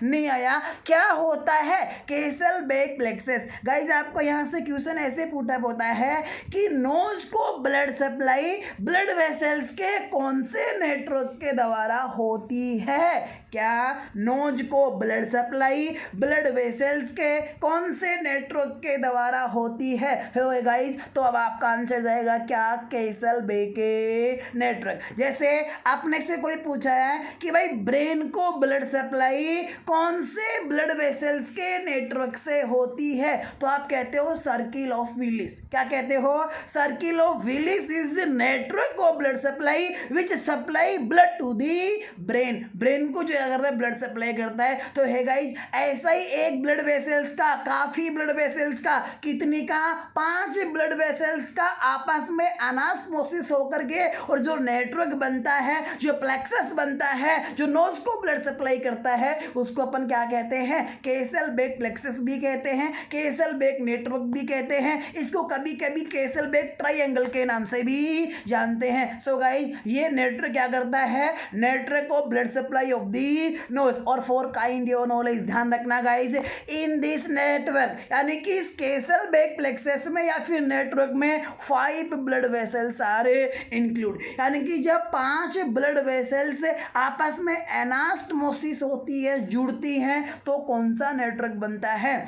नहीं आया। क्या होता है केसल बैक प्लेक्सस, गाइज आपको यहाँ से क्वेश्चन ऐसे पुटअप होता है कि नोज को ब्लड सप्लाई ब्लड वेसल्स के कौन से नेटवर्क के द्वारा होती है, क्या, नोज को ब्लड सप्लाई ब्लड वेसल्स के कौन से नेटवर्क के द्वारा होती है गाइज? तो अब आपका आंसर जाएगा क्या, केसल बेके नेटवर्क। जैसे आपने से कोई पूछा है कि भाई ब्रेन को ब्लड सप्लाई कौन से ब्लड वेसल्स के नेटवर्क से होती है, तो आप कहते हो सर्किल ऑफ विलिस। क्या कहते हो? Circle of Willis is the network of blood supply which supply blood to the brain. Brain को जो करता है ब्लड सप्लाई करता है। तो है गाइज ऐसा ही एक ब्लड वेसल्स का, काफी ब्लड वेसल्स का, कितनी का, 5 ब्लड वेसल्स का आपस में अनास्मोसिस होकर के और जो नेटवर्क बनता है, जो प्लेक्सस बनता है, जो नोज को ब्लड सप्लाई करता है, उसको अपन क्या कहते हैं? केसल बेक प्लेक्सस भी कहते हैं, केसल बेक नेटवर्क भी कहते हैं। इसको कभी कभी केसल बेक ट्राइंगल के नाम से भी जानते हैं। सो गाइज ये नेटवर्क क्या करता है? Network of blood supply of the nose. और फोर काइंड योर नॉलेज, ध्यान रखना गाइज, इन दिस नेटवर्क यानी कि इस केसल बेक प्लेक्सस में या फिर नेटवर्क में 5 ब्लड वेसल्स आर इंक्लूड। यानी कि जब 5 ब्लड वेसल्स आपस में एनास्टमोसिस होती है, जुड़ती हैं, तो कौन सा नेटवर्क बनता है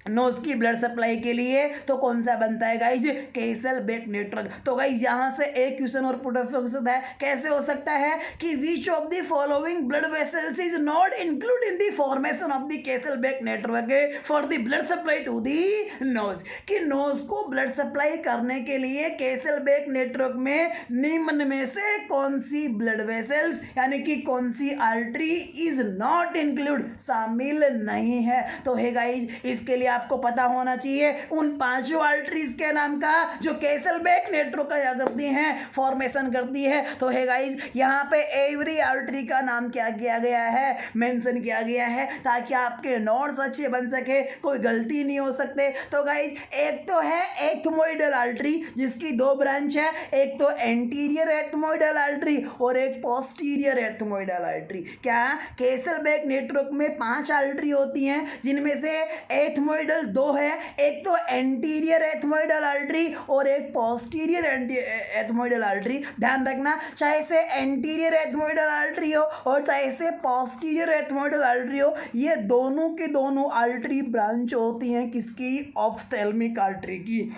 नोज की ब्लड सप्लाई के लिए? तो कौन सा बनता है गाइज? Kiesselbach network. तो गाइज यहाँ से एक क्वेश्चन और पुट अप हो सकता है। कैसे हो सकता है कि which of the following blood vessels is not include in the formation of the Kiesselbach network for the blood supply to the nose? कि नोज को ब्लड सप्लाई करने के लिए केसल बेक नेटवर्क में निम्न में से कौन सी ब्लड वेसल्स यानी कि कौन सी आर्टरी इज नॉट इंक्लूड, शामिल नहीं है? तो है गाइज इसके लिए आपको पता होना चाहिए उन 5 आर्टरीज के नाम का जो केसल बेक नेटवर्क का करती हैं, फॉर्मेशन करती है। तो है गाइज यहाँ पे एवरी आर्टरी का नाम क्या किया गया है? मेंशन किया गया है, ताकि आपके नोट्स अच्छे बन सके, कोई गलती नहीं हो सकते। तो गाइज एक तो है एथमोइडल आर्टरी जिसकी 2 ब्रांच है, एक तो एंटीरियर एथमोइडल आर्टरी और एक पोस्टीरियर एथमोइडल आर्टरी। क्या केसल बेक नेटवर्क में 5 आर्टरी होती हैं, जिनमें से एथमोइडल 2 है, एक तो एंटीरियर एथमोइडल आर्टरी और एक पोस्टीरियर एथमोइडल आर्टरी। ध्यान रखना, चाहे से एंटीरियर एथमोइडल आर्टरी हो और चाहे से पोस्टीरियर एथमोइडल आर्टरी हो, ये दोनों के दोनों आर्टरी ब्रांच होती हैं किसकी? ऑप्थेल्मिक आर्टरी की।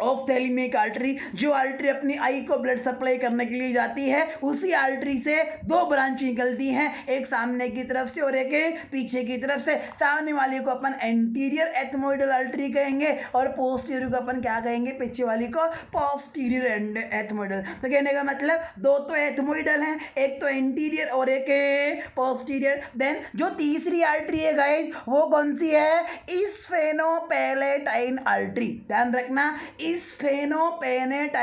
ऑप्थेल्मिक आर्टरी, जो आर्टरी अपनी आई को ब्लड सप्लाई करने के लिए जाती है, उसी आर्टरी से 2 ब्रांच निकलती हैं, एक सामने की तरफ से और एक पीछे की तरफ से। सामने वाली को अपन एंटीरियर एथमोइडल आर्टरी कहेंगे और पोस्टीरियर को अपन क्या कहेंगे? पीछे वाली को पोस्टीरियर एथमोइडल। तो कहने का मतलब 2 तो एथमोइडल हैं, एक तो एंटीरियर और एक पोस्टीरियर। देन जो तीसरी आर्टरी है गाइस, वो कौन सी है? स्फेनोपैलेटाइन आर्टरी। ध्यान रखना, स्फेनोपेलेटाइन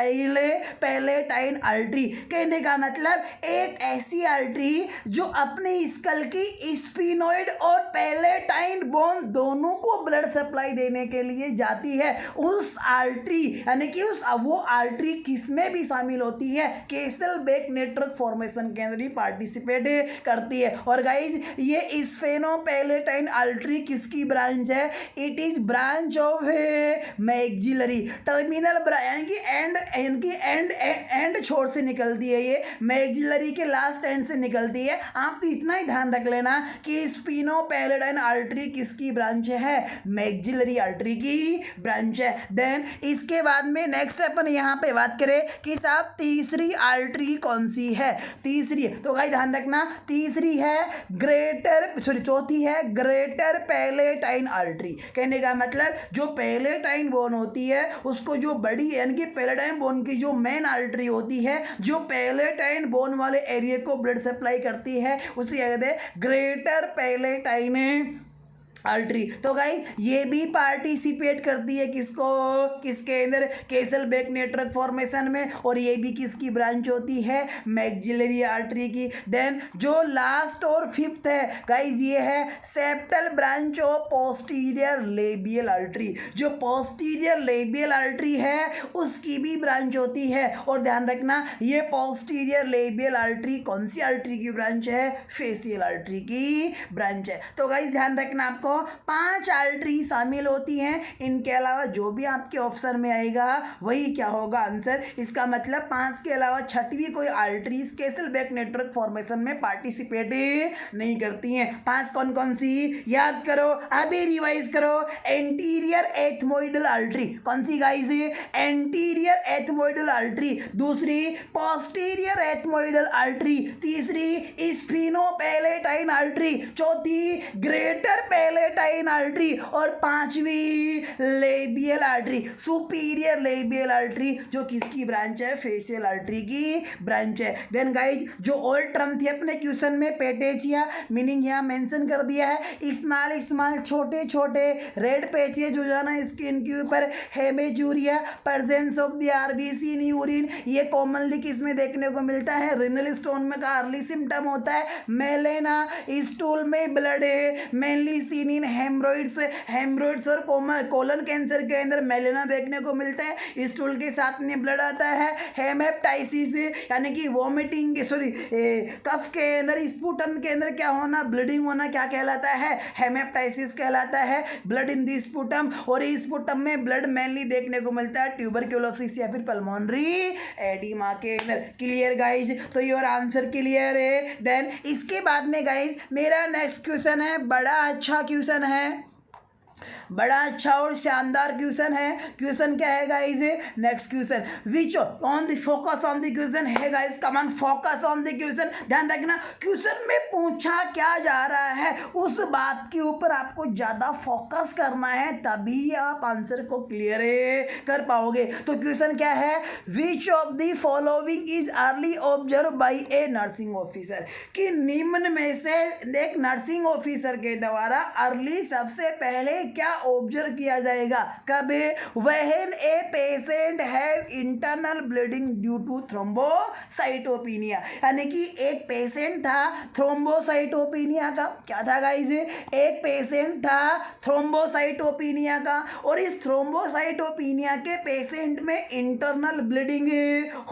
आर्टरी कहने का मतलब एक ऐसी आर्टरी जो अपने स्कल की स्फीनोइड और पैलेटाइन बोन दोनों को ब्लड सप्लाई देने के लिए जाती है। उस आर्टरी यानी कि वो आर्टरी किसमें भी शामिल होती है? केसल बेक नेटवर्क फॉर्मेशन के अंदर ही पार्टिसिपेट करती है। और गाइज ये स्फेनोपेलेटाइन आर्टरी किसकी ब्रांच है? It is branch of maxillary terminal यानी कि एंड छोर से निकलती है, ये मैक्सिलरी के लास्ट एंड से निकलती है। आप इतना ही ध्यान रख लेना कि स्फीनोपैलेटाइन आर्टरी किसकी ब्रांच है? मैक्सिलरी आर्टरी की ब्रांच है। देन इसके बाद में नेक्स्ट अपन यहाँ पे बात करें कि साहब तीसरी आर्टरी कौन सी है? तीसरी, तो गाइस ध्यान रखना, तीसरी है चौथी है ग्रेटर पैलेटाइन आर्टरी। कहने का मतलब जो पैलेटाइन बोन होती है उसको जो बड़ी यानी कि पैलेटाइन बोन की जो मेन आर्टरी होती है, जो पैलेटाइन बोन वाले एरिया को ब्लड सप्लाई करती है, उसे कहते हैं ग्रेटर पैलेटाइन आर्टरी। तो गाइज ये भी पार्टिसिपेट करती है किसके अंदर? केसल बेक नेटवर्क फॉर्मेशन में। और ये भी किसकी ब्रांच होती है? मैक्सिलरी आर्टरी की। देन जो लास्ट और 5th है गाइज, ये है septal branch of posterior labial artery. जो पोस्टीरियर लेबियल आर्टरी है उसकी भी ब्रांच होती है। और ध्यान रखना, ये पोस्टीरियर लेबियल आर्टरी कौन सी आर्टरी की ब्रांच है? फेसियल आर्टरी की ब्रांच है। तो गाइज ध्यान रखना आपको 5 आर्टरी शामिल होती हैं। इनके अलावा जो भी आपके ऑप्शन में आएगा वही क्या होगा आंसर। इसका मतलब 5 के अलावा छठवीं कोई आर्टरीज कैसलबैक नेटवर्क फॉर्मेशन में पार्टिसिपेट नहीं करती हैं। 5 कौन कौन सी याद करो, अभी रिवाइज करो। एंटीरियर एथमोइडल आर्टरी, कौन see guys? Anterior ethmoidal artery. दूसरी पोस्टीरियर एथमोइडल आर्टरी। तीसरी स्फीनोपैलेटाइन आर्टरी। चौथी ग्रेटर पैलेटाइन आर्टरी। और पांचवी labial artery, superior labial artery, जो किसकी ब्रांच है? फेशियल आर्टरी की ब्रांच है। देन गाइज जो ओल्ड टर्म थी अपने क्वेश्चन में, पेटेचिया, मीनिंग यहाँ मेंशन कर दिया है। स्मॉल स्मॉल छोटे छोटे रेड पैचेज हो जाना स्किन के ऊपर। Haematuria, presence of the RBC in urine, ये कॉमनली किसमें देखने को मिलता है? रिनल स्टोन में का अर्ली सिम्टम होता है। मेलेना, स्टूल में ब्लड है, मेनली सीन इन हेमरोइड्स और कोलन कैंसर के अंदर मेलेना देखने को मिलता है। स्टूल के साथ में ब्लड आता है। हेमेप्टाइसिस यानी कि वॉमिटिंग, सॉरी कफ के अंदर, स्पूटम के अंदर क्या होना? ब्लीडिंग होना, क्या कहलाता है? हेमेप्टाइसिस कहलाता है। ब्लड इन दी स्पूटम, और इस स्पूटम में ब्लड मेनली देखने को मिलता है ट्यूबरक्लोसिस या फिर पल्मोनरी एडिमा के अंदर। Clear guys? तो योर आंसर क्लियर है। देन इसके बाद में गाइज मेरा नेक्स्ट क्वेश्चन है, बड़ा अच्छा क्वेश्चन है, बड़ा अच्छा और शानदार क्वेश्चन है। क्वेश्चन क्या है guys? Next question, which on the focus on the question है guys, come on focus on the question. ध्यान रखना, क्वेश्चन में पूछा क्या जा रहा है उस बात के ऊपर आपको ज्यादा फोकस करना है, तभी आप आंसर को क्लियर कर पाओगे। तो क्वेश्चन क्या है? विच of the following is early observe by A nursing officer, कि निम्न में से एक नर्सिंग ऑफिसर के द्वारा अर्ली सबसे पहले क्या ऑब्जर्व किया जाएगा? कब? When a patient have internal bleeding due to thrombocytopenia, यानी कि एक पेशेंट था थ्रोम्बोसाइटोपिनिया का। क्या था गाइस? एक पेशेंट था थ्रोम्बोसाइटोपिनिया का, और इस थ्रोम्बोसाइटोपिनिया के पेशेंट में इंटरनल ब्लीडिंग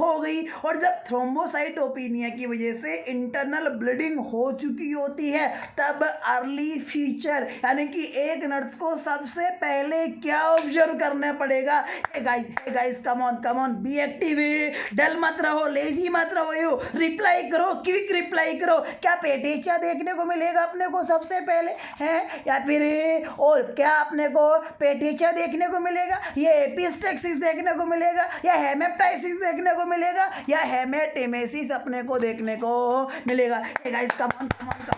हो गई। और जब थ्रोम्बोसाइटोपिनिया की वजह से इंटरनल ब्लीडिंग हो चुकी होती है, तब अर्ली फीचर यानी कि एक नर्स को सबसे पहले क्या ऑब्जर्व करना पड़ेगा? Guys come on be active, dull मत रहो, लेजी मत रहो, रिप्लाई करो, क्विक रिप्लाई करो। क्या पेटेचिया देखने को मिलेगा अपने को सबसे पहले है, या फिर और क्या अपने को पेटेचिया देखने को मिलेगा, ये एपिस्टेक्सिस देखने को मिलेगा, या हेमेप्टाइसिस देखने को मिलेगा, या हेमेटेमेसिस अपने को देखने को मिलेगा? Guys come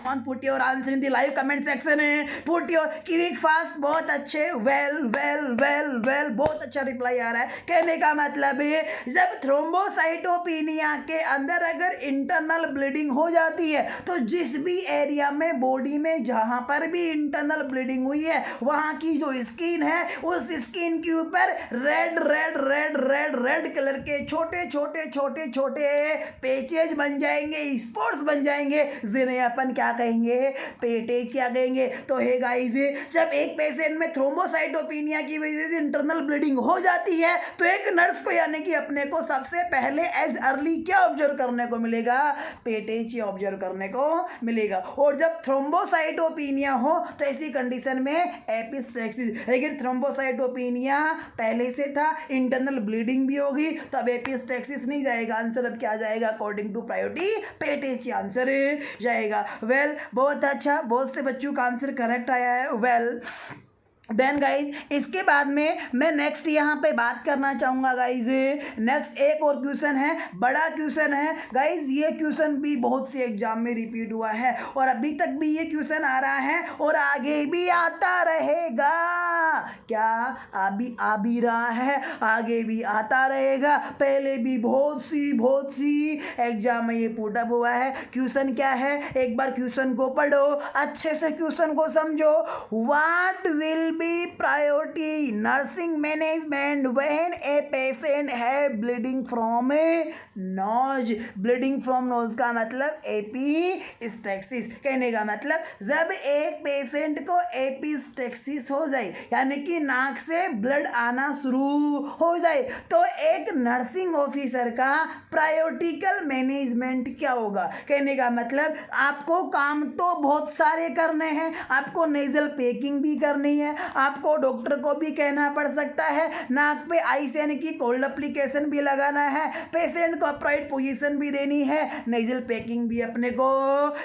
on put your answer in the live comment section है, पुट योर क्विक फास्ट। बहुत अच्छे, वेल बहुत अच्छा रिप्लाई आ रहा है। कहने का मतलब है जब थ्रोम्बोसाइटोपिनिया के अंदर अगर इंटरनल ब्लीडिंग हो जाती है, तो जिस भी एरिया में बॉडी में जहां पर भी इंटरनल ब्लीडिंग हुई है, वहां की जो स्किन है उस स्किन के ऊपर रेड कलर के छोटे पैचेज बन जाएंगे, स्पॉट्स बन जाएंगे, जिन्हें अपन क्या कहेंगे? पेटेचिया कहेंगे। तो हे गाइस, जब एक पेशेंट में थ्रोम्बोसाइटोपिनिया की वजह से इंटरनल ब्लीडिंग हो जाती है, तो एक नर्स को यानी कि अपने को सबसे पहले एज अर्ली क्या ऑब्जर्व करने को मिलेगा? पेटेचिया ऑब्जर्व करने को मिलेगा। और जब थ्रोम्बोसाइटोपिनिया हो तो ऐसी कंडीशन में एपिस्टेक्सिस, लेकिन थ्रोम्बोसाइटोपिनिया पहले से था, इंटरनल ब्लीडिंग भी होगी, तो अब एपिस्टेक्सिस नहीं जाएगा। आंसर अब क्या जाएगा? अकॉर्डिंग टू प्रायोरिटी पेटेचिया आंसर जाएगा। वेल बहुत अच्छा, बहुत से बच्चों का आंसर करेक्ट आया है। वेल देन गाइज इसके बाद में मैं नेक्स्ट यहाँ पे बात करना चाहूँगा गाइज। नेक्स्ट एक और क्वेश्चन है, बड़ा क्वेश्चन है गाइज। ये क्वेश्चन भी बहुत से एग्जाम में रिपीट हुआ है, और अभी तक भी ये क्वेश्चन आ रहा है और आगे भी आता रहेगा। क्या अभी आ भी रहा है, आगे भी आता रहेगा। पहले भी बहुत सी एग्जाम में ये पुटअप हुआ है। क्वेश्चन क्या है? एक बार क्वेश्चन को पढ़ो, अच्छे से क्वेश्चन को समझो। What will be priority nursing management when a patient है bleeding from a nose. bleeding from nose का मतलब एपिस्टेक्सिस, कहने का मतलब जब एक पेशेंट को एपिस्टेक्सिस हो जाए यानी कि नाक से ब्लड आना शुरू हो जाए तो एक नर्सिंग ऑफिसर का प्रायोरिटिकल मैनेजमेंट क्या होगा, कहने का मतलब आपको काम तो बहुत सारे करने हैं, आपको नेजल पैकिंग भी करनी है, आपको डॉक्टर को भी कहना पड़ सकता है, नाक पे आइस यानी कि कोल्ड एप्लीकेशन भी लगाना है, पेशेंट को अपराइट पोजीशन भी देनी है, नेजल पैकिंग भी अपने को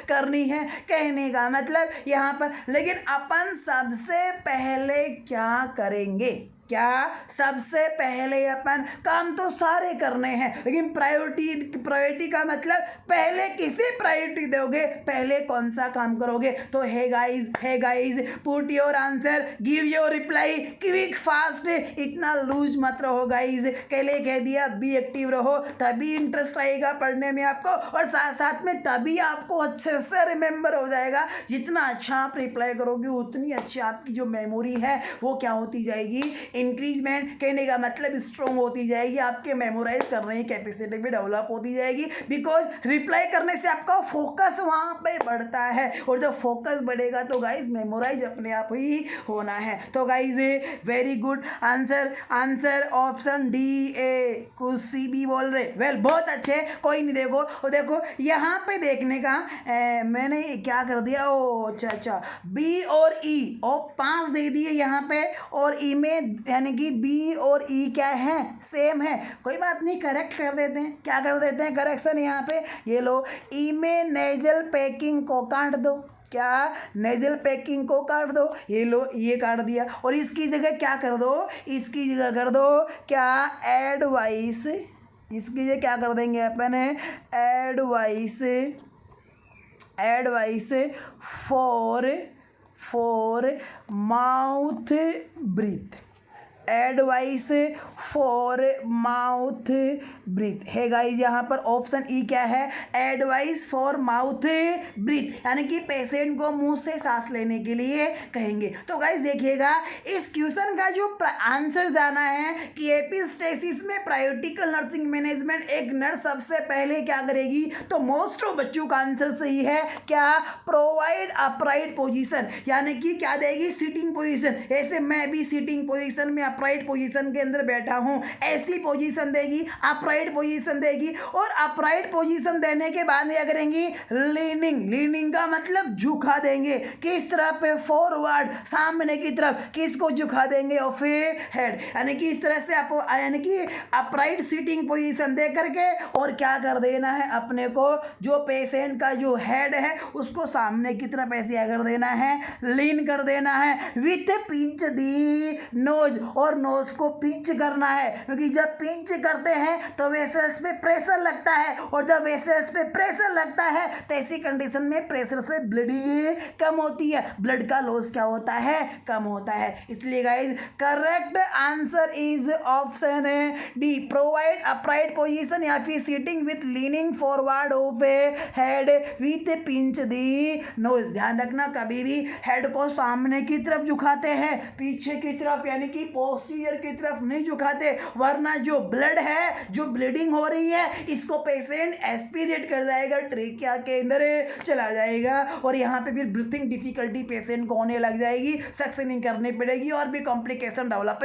करनी है, कहने का मतलब यहाँ पर। लेकिन अपन सबसे पहले क्या करेंगे, क्या सबसे पहले अपन काम तो सारे करने हैं लेकिन प्रायोरिटी का मतलब पहले किसे प्रायोरिटी दोगे, पहले कौन सा काम करोगे। तो hey guys put your answer, give your reply quick fast, इतना लूज मत रहो गाइज, पहले कह दिया बी एक्टिव रहो तभी इंटरेस्ट आएगा पढ़ने में आपको, और साथ साथ में तभी आपको अच्छे से रिमेंबर हो जाएगा। जितना अच्छा आप रिप्लाई करोगे उतनी अच्छी आपकी जो मेमोरी है वो क्या होती जाएगी, इंक्रीजमेंट, कहने का मतलब स्ट्रॉन्ग होती जाएगी, आपके मेमोराइज करने की कैपेसिटी भी डेवलप होती जाएगी, बिकॉज रिप्लाई करने से आपका फोकस वहाँ पे बढ़ता है, और जब फोकस बढ़ेगा तो गाइज मेमोराइज अपने आप ही होना है। तो guys very good answer option D A, कुछ सी भी बोल रहे, वेल बहुत अच्छे, कोई नहीं। देखो यहाँ पे देखने का मैंने क्या कर दिया, ओ अच्छा बी और ई और 5 दे दिए यहाँ पे, और ई में यानी कि बी और ई क्या है, सेम है, कोई बात नहीं, करेक्ट कर देते हैं। क्या कर देते हैं करेक्शन यहाँ पे, ये लो ई में नेजल पैकिंग को काट दो, क्या नेजल पैकिंग को काट दो, ये लो ये काट दिया, और इसकी जगह क्या कर दो, इसकी जगह कर दो क्या एडवाइस, इसकी जगह क्या कर देंगे अपन, advice for mouth breath, advice for mouth breath है गाइज। यहाँ पर ऑप्शन ई क्या है, एडवाइस फॉर माउथ ब्रीथ, यानी कि पेशेंट को मुंह से सांस लेने के लिए कहेंगे। तो गाइज देखिएगा इस क्वेश्चन का जो आंसर जाना है कि एपिस्टेसिस में प्रायोरिटिकल नर्सिंग मैनेजमेंट एक नर्स सबसे पहले क्या करेगी, तो मोस्ट ऑफ बच्चों का आंसर सही है, क्या प्रोवाइड अपराइट पोजीशन, यानी कि क्या देगी, सिटिंग पोजीशन। ऐसे मैं भी सिटिंग पोजीशन में अपराइट पोजीशन के अंदर बैठा हूं, ऐसी पोजीशन देगी, अपराइट पोजीशन देगी, और अपराइट पोजीशन देने के बाद क्या करेंगी, लीनिंग का मतलब झुका देंगे, किस तरफ पे, फॉरवर्ड, सामने की तरफ, किसको झुका देंगे, और फिर हेड, यानी कि इस तरह से आप यानी कि अपराइट सिटिंग पोजीशन दे करके, और क्या कर देना है अपने को, जो पेशेंट का जो हेड है उसको सामने की तरफ ऐसे क्या कर देना है, लीन कर देना है, विथ पिंच दी नोज, और नोज को पिंच करना है, क्योंकि जब पिंच करते हैं तो वेसल्स पे प्रेशर लगता है, और जब वेसल्स पे प्रेशर लगता है तो ऐसी कंडीशन में प्रेशर से ब्लीडिंग कम होती है, ब्लड का लॉस क्या होता है, कम होता है। इसलिए guys correct answer is option D, provide upright position या फिर sitting with leaning forward of head with pinch the nose. ध्यान रखना कभी भी हेड को सामने की तरफ झुकाते हैं, पीछे की तरफ यानी कि पोस्टीरियर की तरफ नहीं झुकाते, वरना जो ब्लड है, जो ब्लीडिंग हो रही है, इसको पेशेंट एस्पिरेट कर जाएगा, ट्रेकिया के अंदर चला जाएगा, और यहाँ पे फिर ब्रीथिंग डिफिकल्टी पेशेंट को होने लग जाएगी, सक्सेनिंग करनी पड़ेगी, और भी कॉम्प्लिकेशन डेवलप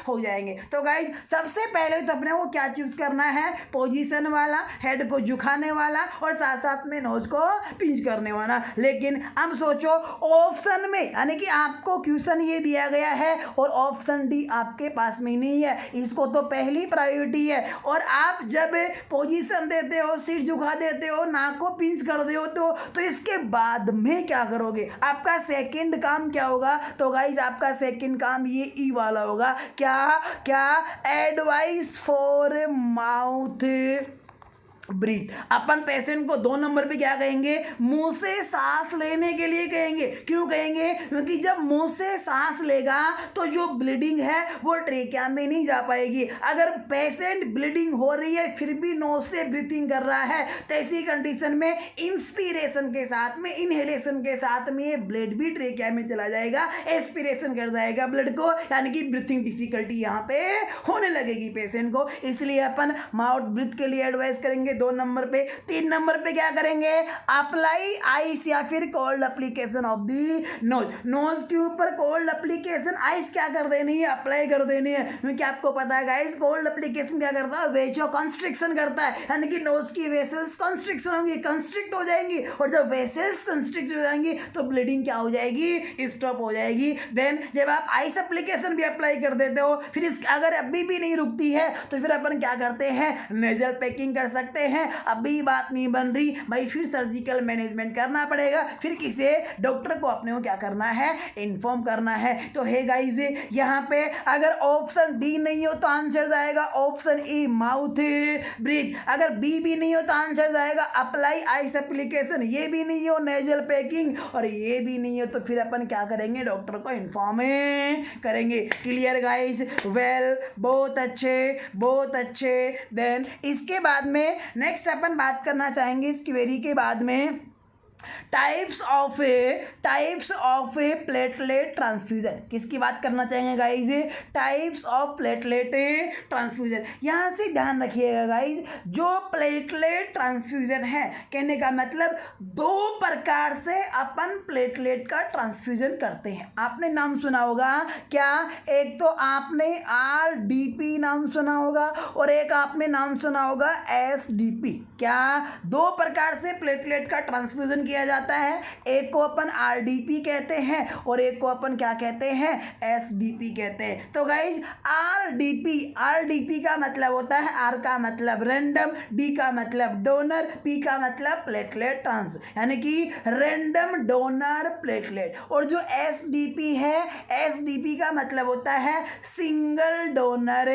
हो जाएंगे। तो गाइज सबसे पहले तो अपने को क्या चूज करना है, पोजीशन वाला, हेड को झुकाने वाला, और साथ साथ में नोज को पिंच करने वाला। लेकिन अब सोचो ऑप्शन में, यानी कि आपको क्वेश्चन ये दिया गया है और ऑप्शन डी आपके पास में नहीं है, इसको तो पहली प्रायोरिटी है, और आप जब पोजीशन देते हो, सिर झुका देते हो, नाक को पिंच कर दे हो, तो इसके बाद में क्या करोगे, आपका सेकंड काम क्या होगा, तो गाइज आपका सेकंड काम ये ई वाला होगा, क्या एडवाइस फॉर माउथ ब्रीथ। अपन पेशेंट को 2 नंबर पे क्या कहेंगे, मुंह से सांस लेने के लिए कहेंगे। क्यों कहेंगे, क्योंकि जब मुंह से सांस लेगा तो जो ब्लीडिंग है वो ट्रेकिया में नहीं जा पाएगी। अगर पेशेंट ब्लीडिंग हो रही है फिर भी नोज से ब्रीथिंग कर रहा है तो ऐसी कंडीशन में इंस्पिरेशन के साथ में, इनहेलेशन के साथ में ये ब्लड भी ट्रेकिया में चला जाएगा, एस्पिरेशन कर जाएगा ब्लड को, यानी कि ब्रीथिंग डिफिकल्टी यहाँ पे होने लगेगी पेशेंट को। इसलिए अपन माउथ ब्रीथ के लिए एडवाइस करेंगे 2 नंबर पे। 3 नंबर पे क्या करेंगे, अप्लाई आइस या फिर cold application of the nose. Nose के ऊपर कोल्ड एप्लीकेशन, आइस क्या कर देनी है, अप्लाई कर देनी है। क्योंकि आपको पता है गाइस, कोल्ड एप्लीकेशन क्या करता है, वेजो कंस्ट्रिक्शन करता है, यानी कि नोज की वेसल्स कंस्ट्रिक्शन होंगी, कंस्ट्रिक्ट हो जाएंगी, और जब वेसल्स कंस्ट्रिक्ट हो जाएंगी तो ब्लीडिंग क्या हो जाएगी, स्टॉप हो जाएगी। देन जब आप आइस एप्लीकेशन भी अप्लाई कर देते हो, फिर इस अगर अभी भी नहीं रुकती है तो फिर अपन क्या करते हैं, नेजल पैकिंग कर सकते हैं। अभी बात नहीं बन रही भाई, फिर सर्जिकल मैनेजमेंट करना पड़ेगा, फिर किसी डॉक्टर को अपने को क्या करना है, इन्फॉर्म करना है। तो हे गाइस, यहाँ पे अगर ऑप्शन डी नहीं हो तो आंसर जाएगा ऑप्शन ई, माउथ ब्रीथ। अगर बी भी नहीं हो तो आंसर जाएगा अप्लाई आइस एप्लीकेशन, ये भी नहीं हो नेजल पैकिंग, और ये भी नहीं हो तो फिर अपन क्या करेंगे, डॉक्टर को इन्फॉर्म करेंगे। क्लियर गाइस, वेल, बहुत अच्छे, बहुत अच्छे। देन इसके बाद में नेक्स्ट अपन बात करना चाहेंगे इस क्वेरी के बाद में, types of a platelet transfusion. किसकी बात करना चाहेंगे guys, types of platelet transfusion. यहाँ से ध्यान रखिएगा गाइज, जो प्लेटलेट ट्रांसफ्यूजन है, कहने का मतलब 2 प्रकार से अपन प्लेटलेट का ट्रांसफ्यूजन करते हैं। आपने नाम सुना होगा क्या, एक तो आपने RDP नाम सुना होगा और एक आपने नाम सुना होगा SDP। क्या 2 प्रकार से प्लेटलेट का ट्रांसफ्यूजन किया जाता है, एक को अपन RDP कहते हैं और एक को अपन क्या कहते हैं, SDP कहते हैं। तो गाइज RDP का मतलब होता है, R का मतलब रैंडम, D का मतलब डोनर, P का मतलब प्लेटलेट ट्रांस, यानी कि रैंडम डोनर प्लेटलेट। और जो SDP है, SDP का मतलब होता है सिंगल डोनर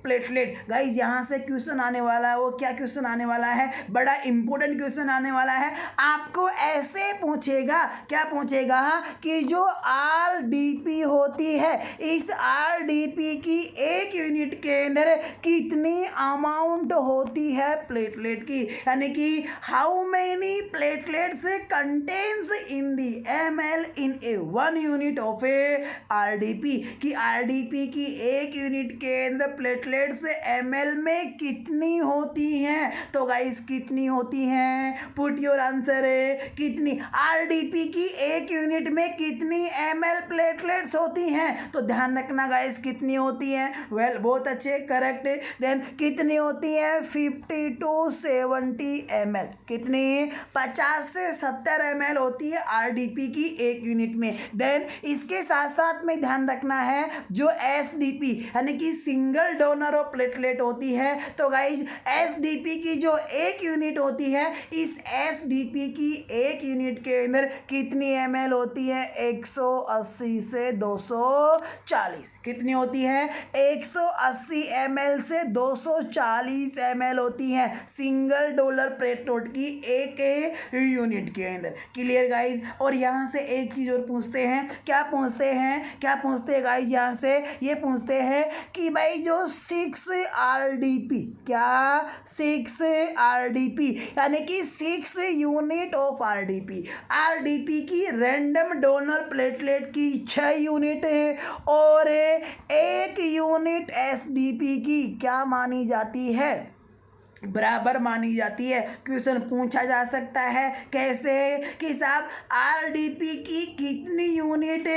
प्लेटलेट। गाइज यहाँ से क्वेश्चन आने वाला है, वो क्या क्वेश्चन आने वाला है, बड़ा इंपॉर्टेंट क्वेश्चन आने वाला है। आपको ऐसे पूछेगा, क्या पूछेगा कि जो RDP होती है, इस RDP की एक यूनिट के अंदर कितनी अमाउंट होती है प्लेटलेट की, यानी कि how many platelets contains in the ml in A 1 unit of A RDP, कि RDP की एक यूनिट के अंदर प्लेटलेट्स ml में कितनी होती हैं। तो गाइस कितनी होती हैं, पुट योर आंसर है, कितनी RDP की एक यूनिट में कितनी ml प्लेटलेट्स होती हैं। तो ध्यान रखना गाइस, कितनी होती हैं, वेल बहुत अच्छे, करेक्ट। देन कितनी होती है, 50 to 70 ml, कितनी 50 से 70 ml होती है RDP की एक यूनिट में। देन इसके साथ साथ में ध्यान रखना है, जो SDP यानी कि सिंगल डोनर ऑफ प्लेटलेट होती है, तो गाइज SDP की जो एक यूनिट होती है, इस SDP की एक यूनिट के अंदर कितनी ml होती है, 180 से 240। कितनी होती है, 180 ml से 240 ml होती है सिंगल डोनर प्लेटलेट की एक यूनिट के अंदर। Clear guys. और यहाँ से एक चीज़ और पूछते हैं, क्या पूछते हैं गाइज, यहाँ से ये पूछते हैं कि भाई जो 6 RDP, क्या 6 RDP यानी कि 6 यूनिट ऑफ RDP की रैंडम डोनर प्लेटलेट की 6 यूनिट है और 1 यूनिट SDP की क्या मानी जाती है, बराबर मानी जाती है। क्वेश्चन पूछा जा सकता है कैसे, कि साहब RDP की कितनी यूनिट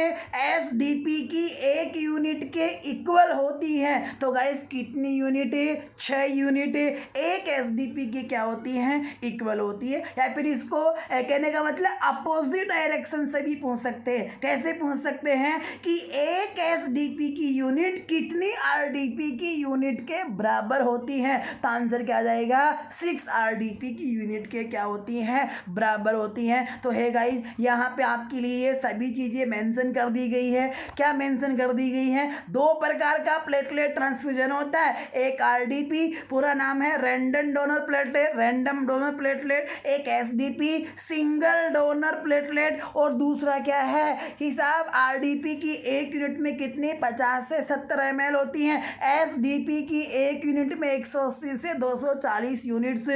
SDP की एक यूनिट के इक्वल होती है। तो गाइस कितनी यूनिट, 6 यूनिट एक SDP की क्या होती है, इक्वल होती है। या फिर इसको कहने का मतलब अपोजिट डायरेक्शन से भी पूछ सकते हैं। कैसे पूछ सकते हैं कि एक SDP की यूनिट कितनी RDP की यूनिट के बराबर होती है। तो आंसर क्या आ जाएगा, जाएगा 6 आरडीपी की यूनिट के क्या होती हैं, बराबर होती हैं। तो है गाइज यहाँ पे आपके लिए ये सभी चीज़ें मेंशन कर दी गई है। क्या मेंशन कर दी गई है? दो प्रकार का प्लेटलेट ट्रांसफ्यूजन होता है, एक आरडीपी पूरा नाम है random donor platelet, random donor platelet, एक एसडीपी सिंगल डोनर प्लेटलेट, और दूसरा क्या है कि साहब आरडीपी की एक यूनिट में कितनी 50 से 70 ml होती हैं, एसडीपी की एक यूनिट में 180 से 240 यूनिट्स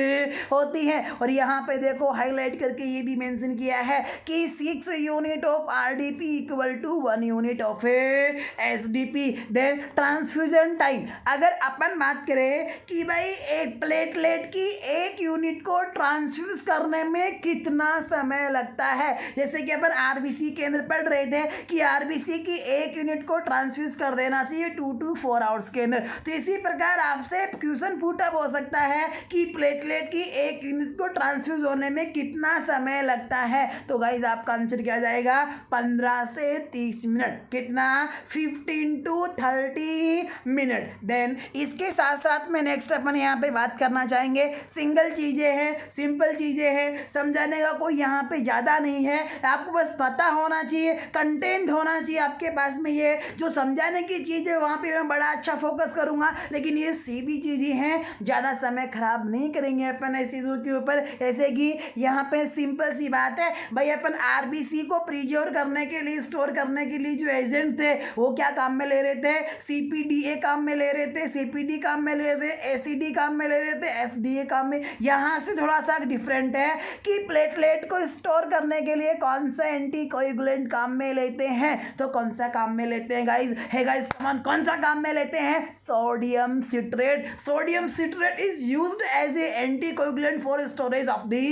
होती हैं। और यहाँ पे देखो हाईलाइट करके ये भी मेंशन किया है कि 6 unit of RDP equal to 1 unit of SDP. Then transfusion time, अगर अपन बात करें कि भाई एक प्लेटलेट की एक यूनिट को ट्रांसफ्यूज करने में कितना समय लगता है, जैसे कि अपन आरबीसी के अंदर पढ़ रहे थे कि आरबीसी की एक यूनिट को ट्रांसफ्यूज कर देना चाहिए 2 to 4 आवर्स के अंदर। तो इसी प्रकार आपसे क्वेश्चन पुटअप हो सकता है कि प्लेटलेट की एक यूनिट को ट्रांसफ्यूज होने में कितना समय लगता है। तो गाइज आपका आंसर क्या जाएगा, 15 से 30 मिनट। कितना, 15 to 30 मिनट। देन इसके साथ साथ में नेक्स्ट अपन यहाँ पे बात करना चाहेंगे, सिंगल चीज़ें हैं, सिंपल चीज़ें हैं, समझाने का कोई यहाँ पे ज़्यादा नहीं है, आपको बस पता होना चाहिए, कंटेंट होना चाहिए आपके पास में। ये जो समझाने की चीज़ है वहाँ पे मैं बड़ा अच्छा फोकस करूँगा, लेकिन ये सीधी चीज़ें हैं, ज़्यादा समय खराब नहीं करेंगे अपन इस चीज़ों के ऊपर। जैसे कि यहाँ पे सिंपल सी बात है भाई, अपन आरबीसी को प्रिजर्व करने के लिए, स्टोर करने के लिए जो एजेंट थे वो क्या काम में ले रहे थे, सीपीडीए काम में ले रहे थे, सीपीडी काम में ले रहे थे, एसीडी काम में ले रहे थे, एसडीए काम में। यहाँ से थोड़ा सा डिफरेंट है कि प्लेटलेट को स्टोर करने के लिए कौन सा एंटीकोएगुलेंट काम में लेते हैं। तो कौन सा काम में लेते हैं गाइज, है गाइज कमान, कौन सा काम में लेते हैं, sodium citrate. Sodium citrate is used as a anticoagulant for storage of the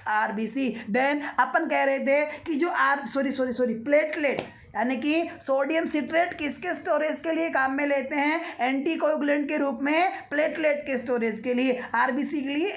RBC. Then अपन कह रहे थे कि जो प्लेटलेट यानी कि सोडियम सिट्रेट किसके स्टोरेज के लिए काम में लेते हैं, एंटीकोएगुलेंट के रूप में प्लेटलेट के स्टोरेज के लिए, आरबीसी के लिए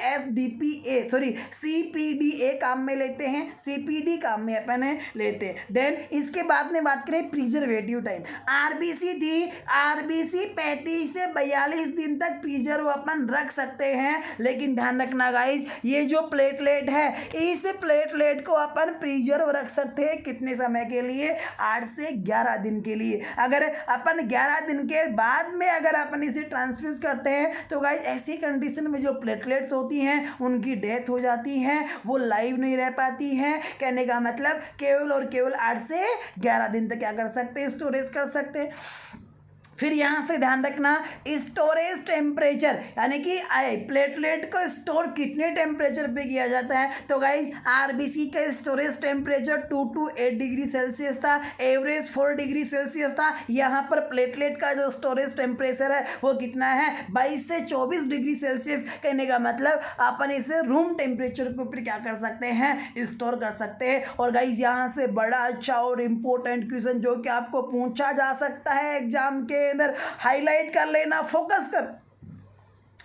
सीपीडीए काम में लेते हैं, सीपीडी काम में अपन लेते हैं। देन इसके बाद में बात करें प्रिजर्वेटिव टाइम, आरबीसी 35 से 42 दिन तक प्रिजर्व अपन रख सकते हैं, लेकिन ध्यान रखना गाइज ये जो प्लेटलेट है इस प्लेटलेट को अपन प्रिजर्व रख सकते हैं कितने समय के लिए, 8 से 11 दिन के लिए। अगर अपन 11 दिन के बाद में अगर अपन इसे ट्रांसफ्यूज करते हैं तो गाइस ऐसी कंडीशन में जो प्लेटलेट्स होती हैं उनकी डेथ हो जाती है, वो लाइव नहीं रह पाती हैं। कहने का मतलब केवल और केवल 8 से 11 दिन तक क्या कर सकते हैं, स्टोरेज कर सकते हैं। फिर यहाँ से ध्यान रखना स्टोरेज टेम्परेचर, यानी कि प्लेटलेट को स्टोर कितने टेम्परेचर पे किया जाता है। तो गाइज आरबीसी का storage temperature 2 to 8 degree Celsius था, एवरेज 4 डिग्री सेल्सियस था। यहाँ पर प्लेटलेट का जो स्टोरेज टेम्परेचर है वो कितना है, 22 से 24 डिग्री सेल्सियस। कहने का मतलब अपन इसे रूम टेम्परेचर के ऊपर क्या कर सकते हैं, स्टोर कर सकते हैं। और गाइज यहाँ से बड़ा अच्छा और इम्पोर्टेंट क्वेश्चन जो कि आपको पूछा जा सकता है एग्जाम के अंदर, हाईलाइट कर लेना, फोकस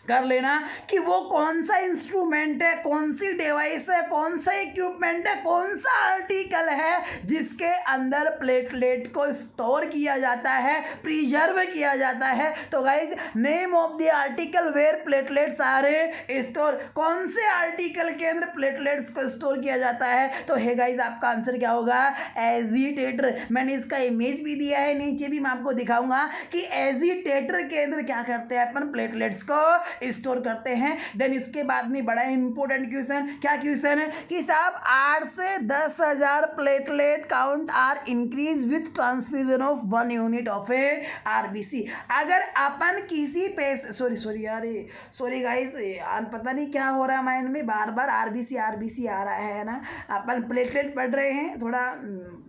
कर लेना कि वो कौन सा इंस्ट्रूमेंट है, कौन सी डिवाइस है, कौन सा इक्विपमेंट है, कौन सा आर्टिकल है जिसके अंदर प्लेटलेट को स्टोर किया जाता है, प्रिजर्व किया जाता है। तो guys name of the article where platelets are store, कौन से आर्टिकल के अंदर प्लेटलेट्स को स्टोर किया जाता है। तो है गाइज आपका आंसर क्या होगा, एजिटेटर। मैंने इसका इमेज भी दिया है, नीचे भी मैं आपको दिखाऊंगा कि एजिटेटर के अंदर क्या करते हैं अपन, प्लेटलेट्स को स्टोर करते हैं। देन इसके बाद में बड़ा इंपॉर्टेंट क्वेश्चन, क्या क्वेश्चन है कि साहब 8 से 10,000 platelet count are increase with transfusion of 1 unit of a RBC. अगर अपन किसी सॉरी गाइस, पता नहीं क्या हो रहा है माइंड में, बार बार आरबीसी आ रहा है ना। अपन प्लेटलेट पढ़ रहे हैं,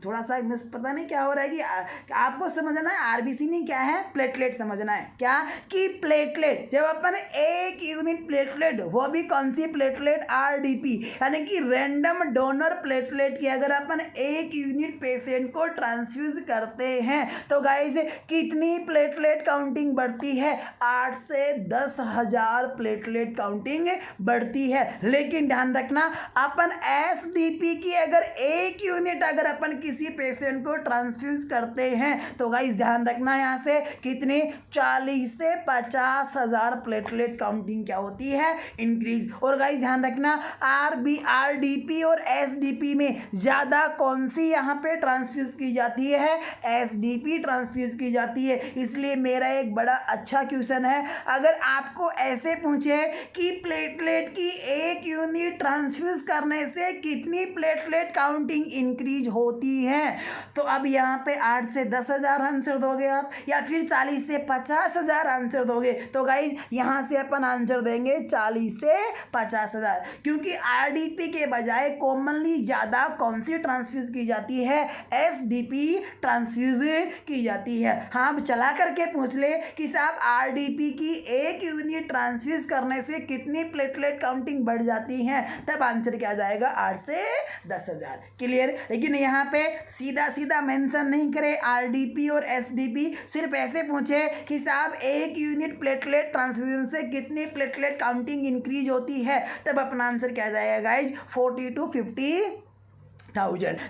थोड़ा सा मिस, पता नहीं क्या हो रहा है कि आपको समझना है आरबीसी नहीं क्या है, प्लेटलेट समझना है। क्या कि प्लेटलेट जब अपन एक यूनिट प्लेटलेट, वो भी कौन सी प्लेटलेट, आरडीपी यानी कि रैंडम डोनर प्लेटलेट की अगर अपन एक यूनिट पेशेंट को ट्रांसफ्यूज करते हैं तो गाइस कितनी प्लेटलेट काउंटिंग बढ़ती है, 8 से 10,000 प्लेटलेट काउंटिंग बढ़ती है। लेकिन ध्यान रखना अपन एसडीपी की अगर एक यूनिट अगर अपन किसी पेशेंट को ट्रांसफ्यूज करते हैं तो गाइस ध्यान रखना यहाँ से कितनी, 40 से 50,000 प्लेटलेट प्लेटलेट काउंटिंग क्या होती है, इंक्रीज। और गाइस ध्यान रखना, आरडीपी और एसडीपी में ज़्यादा कौन सी यहाँ पे ट्रांसफ्यूज की जाती है, एसडीपी ट्रांसफ्यूज की जाती है। इसलिए मेरा एक बड़ा अच्छा क्वेश्चन है, अगर आपको ऐसे पूछे कि प्लेटलेट की एक यूनिट ट्रांसफ्यूज करने से कितनी प्लेटलेट काउंटिंग इंक्रीज होती है, तो अब यहाँ पे 8 से 10,000 आंसर दोगे आप, या फिर 40 से 50,000 आंसर दोगे। तो गाइज यहाँ से अपन आंसर देंगे 40 से 50,000, क्योंकि आरडीपी के बजाय कॉमनली ज़्यादा कौन सी ट्रांसफ्यूज की जाती है, एसडीपी ट्रांसफ्यूज की जाती है। हाँ, अब चला करके पूछ ले कि साहब आरडीपी की एक यूनिट ट्रांसफ्यूज करने से कितनी प्लेटलेट काउंटिंग बढ़ जाती है, तब आंसर क्या जाएगा, 8 से 10,000। क्लियर। लेकिन यहाँ पे सीधा सीधा मेंशन नहीं करे आरडीपी और एसडीपी, सिर्फ ऐसे पूछे कि साहब एक यूनिट प्लेटलेट ट्रांसफ्यूजन से कितनी प्लेटलेट काउंटिंग इंक्रीज होती है, तब अपना आंसर क्या जाएगा गाइज, 40 to 50,000।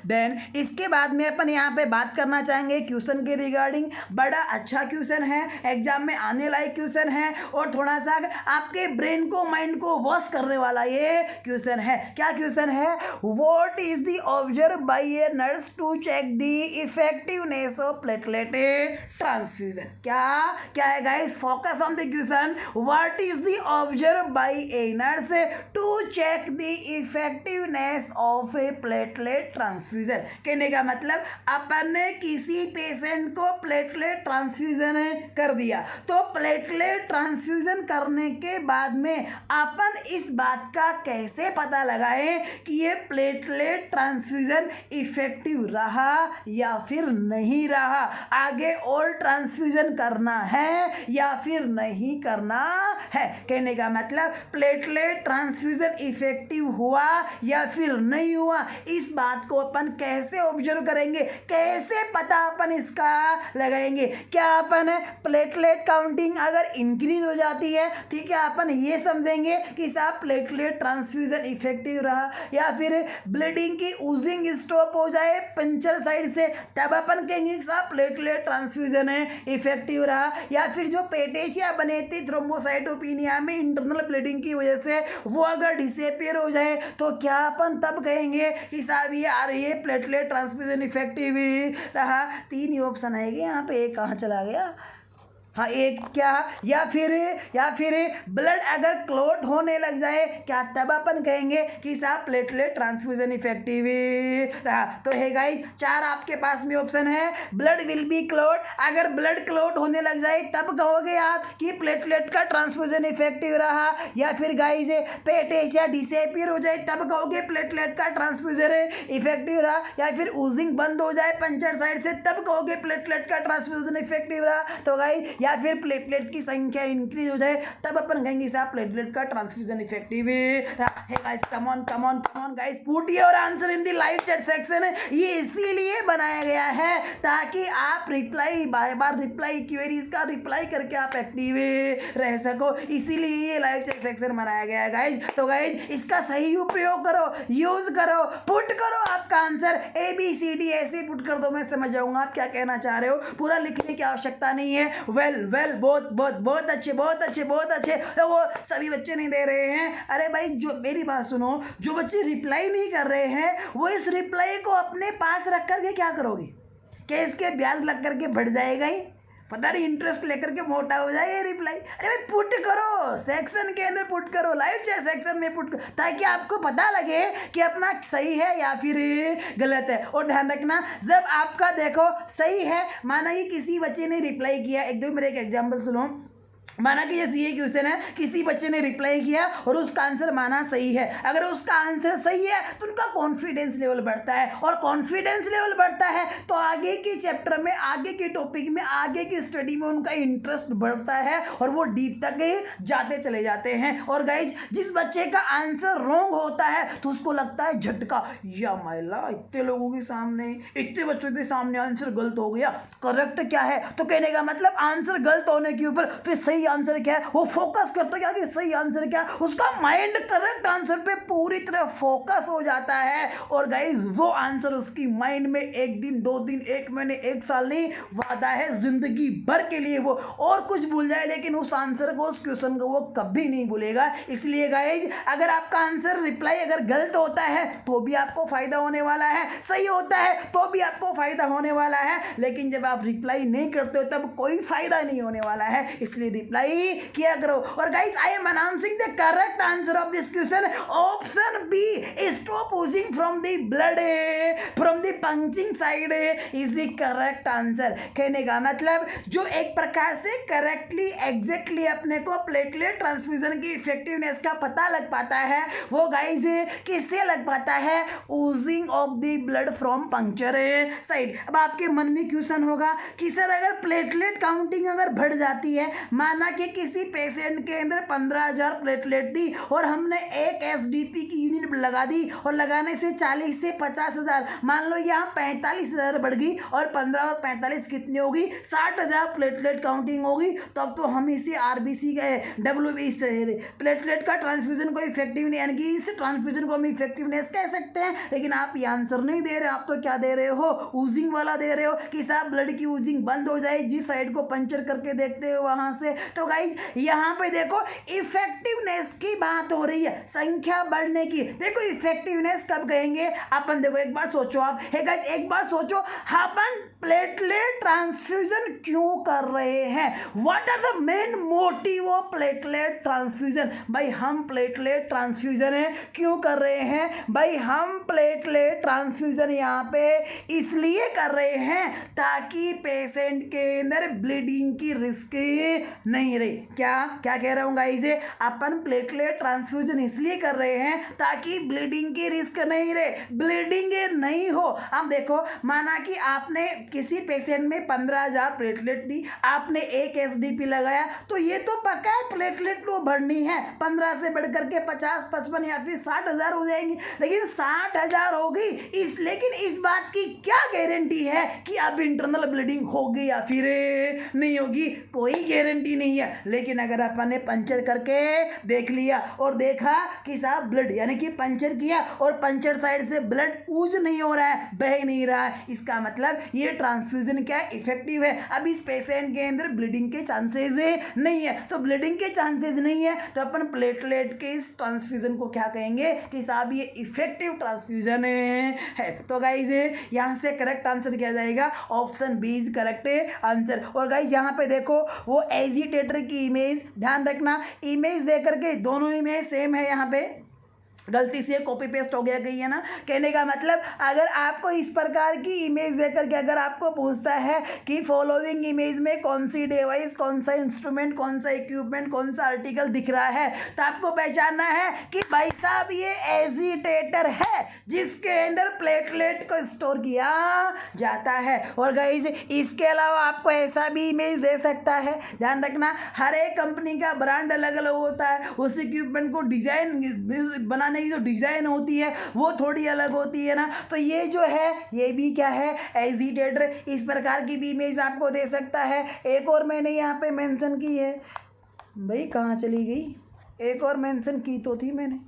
देन इसके बाद में अपन यहाँ पे बात करना चाहेंगे क्वेश्चन के रिगार्डिंग। बड़ा अच्छा क्वेश्चन है, एग्जाम में आने लायक क्वेश्चन है, और थोड़ा सा आपके ब्रेन को, माइंड को वॉश करने वाला ये क्वेश्चन है। क्या क्वेश्चन है, what is the observe by a nurse to check the effectiveness of platelet transfusion. क्या है guys, focus on the question, what is the observe by a nurse to check the effectiveness of a platelet transfusion. कहने का मतलब अपन ने किसी patient को platelet transfusion कर दिया, तो प्लेटलेट ट्रांसफ्यूजन करने के बाद में अपन इस बात का कैसे पता लगाएं कि ये प्लेटलेट ट्रांसफ्यूजन इफेक्टिव रहा या फिर नहीं रहा, आगे और ट्रांसफ्यूजन करना है या फिर नहीं करना है। कहने का मतलब प्लेटलेट ट्रांसफ्यूजन इफेक्टिव हुआ या फिर नहीं हुआ, इस बात को अपन कैसे ऑब्जर्व करेंगे, कैसे पता अपन इसका लगाएंगे। क्या अपन प्लेटलेट काउंटिंग अगर इंक्रीज हो जाती है, ठीक है, अपन ये समझेंगे कि साहब प्लेटलेट ट्रांसफ्यूजन इफेक्टिव रहा, या फिर ब्लीडिंग की ऊजिंग स्टॉप हो जाए पंचर साइड से, तब अपन कहेंगे कि साहब प्लेटलेट ट्रांसफ्यूजन है इफेक्टिव रहा, या फिर जो पेटेशिया बने थे थ्रोम्बोसाइटोपिनिया में इंटरनल ब्लीडिंग की वजह से वो अगर डिसअपीयर हो जाए, तो क्या अपन तब कहेंगे कि साहब ये आ रही है प्लेटलेट ट्रांसफ्यूजन इफेक्टिव रहा। 3 ही ऑप्शन आएंगे यहाँ पे, एक कहाँ चला गया, हाँ एक क्या, या फिर ब्लड अगर क्लॉट होने लग जाए, क्या तब अपन कहेंगे कि साहब प्लेटलेट ट्रांसफ्यूजन इफेक्टिव रहा। तो है गाइस 4 आपके पास में ऑप्शन है, ब्लड विल बी क्लॉट, अगर ब्लड क्लॉट होने लग जाए तब कहोगे आप कि प्लेटलेट का ट्रांसफ्यूजन इफेक्टिव रहा, या फिर गाइस पेटेशिया डिसअपीयर हो जाए तब कहोगे प्लेटलेट का ट्रांसफ्यूजन इफेक्टिव रहा, या फिर ऊजिंग बंद हो जाए पंचर साइड से तब कहोगे प्लेटलेट का ट्रांसफ्यूजन इफेक्टिव रहा। तो गाइस या फिर प्लेटलेट की संख्या इंक्रीज हो जाए तब अपन कहेंगे साहब प्लेटलेट का ट्रांसफ्यूजन इफेक्टिव है guys. Come on guys, put your answer in the live chat section. ये इसीलिए बनाया गया है ताकि आप रिप्लाई बार बार रिप्लाई क्वेरीज का रिप्लाई करके आप एक्टिव रह सको, इसीलिए ये लाइव चैट सेक्शन बनाया गया है गाइस। तो गाइस इसका सही उपयोग करो, यूज करो, पुट करो आपका आंसर ABCD ऐसे पुट कर दो, मैं समझ जाऊंगा आप क्या कहना चाह रहे हो, पूरा लिखने की आवश्यकता नहीं है। वेल बहुत अच्छे। तो वो सभी बच्चे नहीं दे रहे हैं, अरे भाई जो मेरी बात सुनो, जो बच्चे रिप्लाई नहीं कर रहे हैं वो इस रिप्लाई को अपने पास रख करके क्या करोगे, क्या इसके ब्याज लग करके बढ़ जाएगा ही, पता नहीं इंटरेस्ट लेकर के मोटा हो जाए ये रिप्लाई। अरे भाई पुट करो, सेक्शन के अंदर पुट करो, लाइव चैट सेक्शन में पुट करो, ताकि आपको पता लगे कि अपना सही है या फिर गलत है। और ध्यान रखना, जब आपका देखो सही है, माना कि किसी बच्चे ने रिप्लाई किया, एकदम मेरे एक एग्जाम्पल सुनो, माना कि जैसे ये क्वेश्चन है, किसी बच्चे ने रिप्लाई किया और उसका आंसर माना सही है, अगर उसका आंसर सही है तो उनका कॉन्फिडेंस लेवल बढ़ता है, और कॉन्फिडेंस लेवल बढ़ता है तो आगे के चैप्टर में, आगे के टॉपिक में, आगे की स्टडी में उनका इंटरेस्ट बढ़ता है और वो डीप तक जाते चले जाते हैं। और गाइज जिस बच्चे का आंसर रॉन्ग होता है तो उसको लगता है झटका, या माइला इतने लोगों के सामने, इतने बच्चों के सामने आंसर गलत हो गया, करेक्ट क्या है, तो कहने का मतलब आंसर गलत होने के ऊपर फिर सही सही आंसर क्या है, वो फोकस करता है कि सही आंसर क्या है, उसका माइंड करेक्ट आंसर पे पूरी तरह फोकस हो जाता है और गाइज वो आंसर उसकी माइंड में 1 दिन 2 दिन 1 महीने 1 साल नहीं, वादा है जिंदगी भर के लिए वो और कुछ भूल जाए लेकिन उस आंसर को, उस क्वेश्चन को वो कभी नहीं भूलेगा। इसलिए गाइज अगर आपका आंसर रिप्लाई अगर गलत होता है तो भी आपको फायदा होने वाला है, सही होता है तो भी आपको फायदा होने वाला है, लेकिन जब आप रिप्लाई नहीं करते हो तब कोई फायदा नहीं होने वाला है। इसलिए रिप्लाई किया करो। और guys I am announcing the correct answer of this question, option B, stop oozing from the blood from the punching side is the correct answer. कहने का मतलब जो एक प्रकार से करेक्टली एग्जैक्टली अपने को प्लेटलेट ट्रांसफ्यूजन की इफेक्टिवनेस का पता लग पाता है, वो गाइज किससे लग पाता है, Ojing of the blood from puncture side. अब आपके मन में क्वेश्चन होगा कि सर अगर प्लेटलेट काउंटिंग अगर बढ़ जाती है, माना कि किसी पेशेंट के अंदर 15,000 प्लेटलेट थी और हमने एक एसडीपी की यूनिट लगा दी और लगाने से 40 से 50,000, मान लो यहाँ 45,000 बढ़ गई और 15 और 45 कितनी होगी, 60,000 प्लेटलेट काउंटिंग होगी। तब तो हम इसे आरबीसी का डब्ल्यूबीसी प्लेटलेट का ट्रांसफ्यूजन को इफेक्टिव नहीं, यानी कि इस ट्रांसफ्यूजन को हम इफेक्टिवनेस कह सकते हैं। लेकिन आप ये आंसर नहीं दे रहे, आप तो क्या दे रहे हो, ऊजिंग वाला दे रहे हो कि साहब ब्लड की ऊजिंग बंद हो जाए, जिस साइड को पंचर करके देखते हो वहां से। तो गाइज यहाँ पे देखो इफेक्टिवनेस की बात हो रही है, संख्या बढ़ने की। देखो इफेक्टिवनेस कब कहेंगे अपन, देखो एक बार सोचो आप, हे गाइज एक बार सोचो, अपन प्लेटलेट ट्रांसफ्यूजन क्यों कर रहे हैं, what are the main motive of platelet transfusion. भाई हम प्लेटलेट ट्रांसफ्यूजन है क्यों कर रहे हैं, भाई हम प्लेटलेट ट्रांसफ्यूजन यहाँ पे इसलिए कर रहे हैं ताकि पेशेंट के अंदर ब्लीडिंग की रिस्क नहीं रही। क्या क्या कह रहा हूँ गाइस, अपन प्लेटलेट ट्रांसफ्यूजन इसलिए कर रहे हैं ताकि ब्लीडिंग की रिस्क नहीं रहे, ब्लीडिंग नहीं हो। अब देखो माना कि आपने किसी पेशेंट में 15,000 प्लेटलेट दी, आपने एक एसडीपी लगाया, तो ये तो पक्का है प्लेटलेट को बढ़नी है, 15 से बढ़ करके 50, 55 या फिर 60,000 हो जाएंगी। लेकिन 60,000 होगी लेकिन इस बात की क्या गारंटी है कि अब इंटरनल ब्लीडिंग होगी या फिर नहीं होगी, कोई गारंटी नहीं है। लेकिन अगर अपन ने पंचर करके देख लिया और देखा कि साहब ब्लड, यानी कि पंचर किया और पंचर साइड से ब्लड ऊज नहीं हो रहा है, बह नहीं रहा है, इसका मतलब ये ट्रांसफ्यूजन क्या इफेक्टिव है। अब इस पेशेंट के अंदर ब्लीडिंग के चांसेस नहीं है, तो ब्लीडिंग के चांसेस नहीं है तो अपन प्लेटलेट के इस ट्रांसफ्यूजन को क्या कहेंगे कि साहब ये इफेक्टिव ट्रांसफ्यूजन है। तो गाइज यहाँ से करेक्ट आंसर किया जाएगा, option B is correct answer. और गाइज यहाँ पे देखो वो एजिटेटर की इमेज, ध्यान रखना इमेज दे करके दोनों इमेज सेम है, यहाँ पे गलती से कॉपी पेस्ट हो गया गई है ना। कहने का मतलब अगर आपको इस प्रकार की इमेज देकर के अगर आपको पूछता है कि फॉलोइंग इमेज में कौन सी डिवाइस, कौन सा इंस्ट्रूमेंट, कौन सा इक्विपमेंट, कौन सा आर्टिकल दिख रहा है, तो आपको पहचानना है कि भाई साहब ये एजिटेटर है जिसके अंदर प्लेटलेट को स्टोर किया जाता है। और गाइस इसके अलावा आपको ऐसा भी इमेज दे सकता है, ध्यान रखना हर एक कंपनी का ब्रांड अलग अलग होता है, उस इक्विपमेंट को डिजाइन बनाने की जो डिजाइन होती है वो थोड़ी अलग होती है ना। तो ये जो है ये भी क्या है, एजिटेटर, इस प्रकार की भी इमेज आपको दे सकता है। एक और मैंने यहाँ पे मेंशन की है, भाई कहाँ चली गई, एक और मेंशन की तो थी मैंने,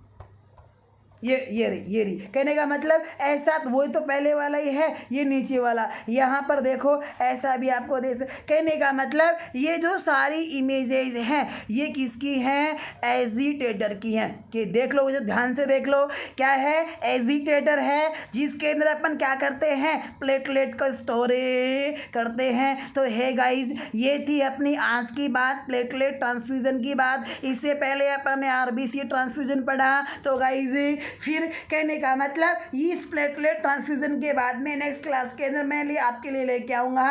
ये रही। कहने का मतलब ऐसा वो तो पहले वाला ही है, ये नीचे वाला, यहाँ पर देखो ऐसा भी आपको दे कहने का मतलब ये जो सारी इमेजेज हैं ये किसकी हैं, एजिटेटर की हैं। कि देख लो, जो ध्यान से देख लो क्या है, एजिटेटर है जिसके अंदर अपन क्या करते हैं, प्लेटलेट को स्टोर करते हैं। तो हे गाइज ये थी अपनी आज की बात, प्लेटलेट ट्रांसफ्यूजन की बात। इससे पहले अपन ने आरबीसी ट्रांसफ्यूजन पढ़ा। तो गाइज फिर कहने का मतलब इस प्लेटलेट ट्रांसफ्यूजन के बाद में नेक्स्ट क्लास के अंदर मैं आपके लिए लेके आऊँगा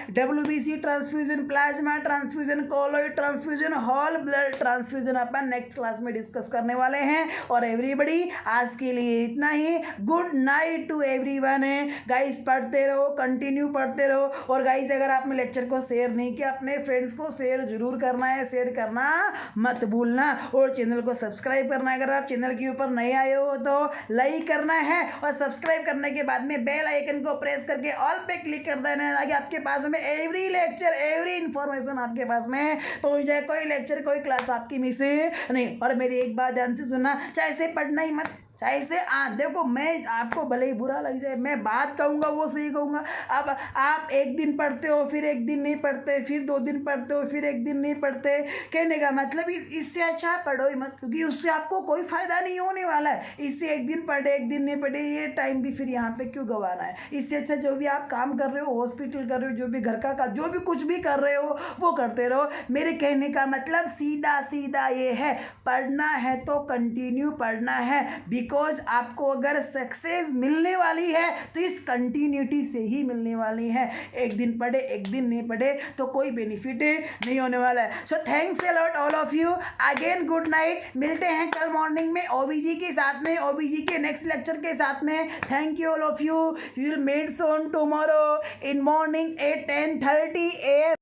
WBC transfusion, plasma transfusion, colloid transfusion, whole blood transfusion अपन नेक्स्ट क्लास में डिस्कस करने वाले हैं। और एवरीबडी आज के लिए इतना ही, good night to everyone. Guys पढ़ते रहो, कंटिन्यू पढ़ते रहो। और गाइस अगर आपने लेक्चर को शेयर नहीं किया, अपने फ्रेंड्स को शेयर जरूर करना है, शेयर करना मत भूलना और चैनल को सब्सक्राइब करना। अगर आप चैनल के ऊपर नए आए हो तो लाइक करना है और सब्सक्राइब करने के बाद में बेल आइकन को प्रेस करके ऑल पे क्लिक कर देना है ताकि आपके पास में एवरी लेक्चर एवरी इन्फॉर्मेशन आपके पास में पहुंच जाए। कोई लेक्चर कोई क्लास आपकी मिस नहीं। और मेरी एक बात ध्यान से सुनना, चाहे से पढ़ना ही मत, चाहे से देखो मैं आपको भले ही बुरा लग जाए, मैं बात कहूँगा वो सही कहूँगा। अब आप एक दिन पढ़ते हो फिर एक दिन नहीं पढ़ते, फिर 2 दिन पढ़ते हो फिर एक दिन नहीं पढ़ते, कहने का मतलब इससे अच्छा पढ़ो ही मत, क्योंकि उससे आपको कोई फ़ायदा नहीं होने वाला है। इससे एक दिन पढ़े एक दिन नहीं पढ़े, ये टाइम भी फिर यहाँ पे क्यों गंवाना है। इससे अच्छा जो भी आप काम कर रहे हो, हॉस्पिटल कर रहे हो, जो भी घर का जो भी कुछ भी कर रहे हो वो करते रहो। मेरे कहने का मतलब सीधा सीधा ये है, पढ़ना है तो कंटिन्यू पढ़ना है, बिकॉज आपको अगर सक्सेस मिलने वाली है तो इस कंटिन्यूटी से ही मिलने वाली है। एक दिन पढ़े एक दिन नहीं पढ़े तो कोई बेनिफिट नहीं होने वाला है। So thanks a lot all of you, again good night. मिलते हैं कल मॉर्निंग में ओबीजी के साथ में, ओबीजी के नेक्स्ट लेक्चर के साथ में। Thank you all of you, will meet soon tomorrow in morning at 10:30 AM।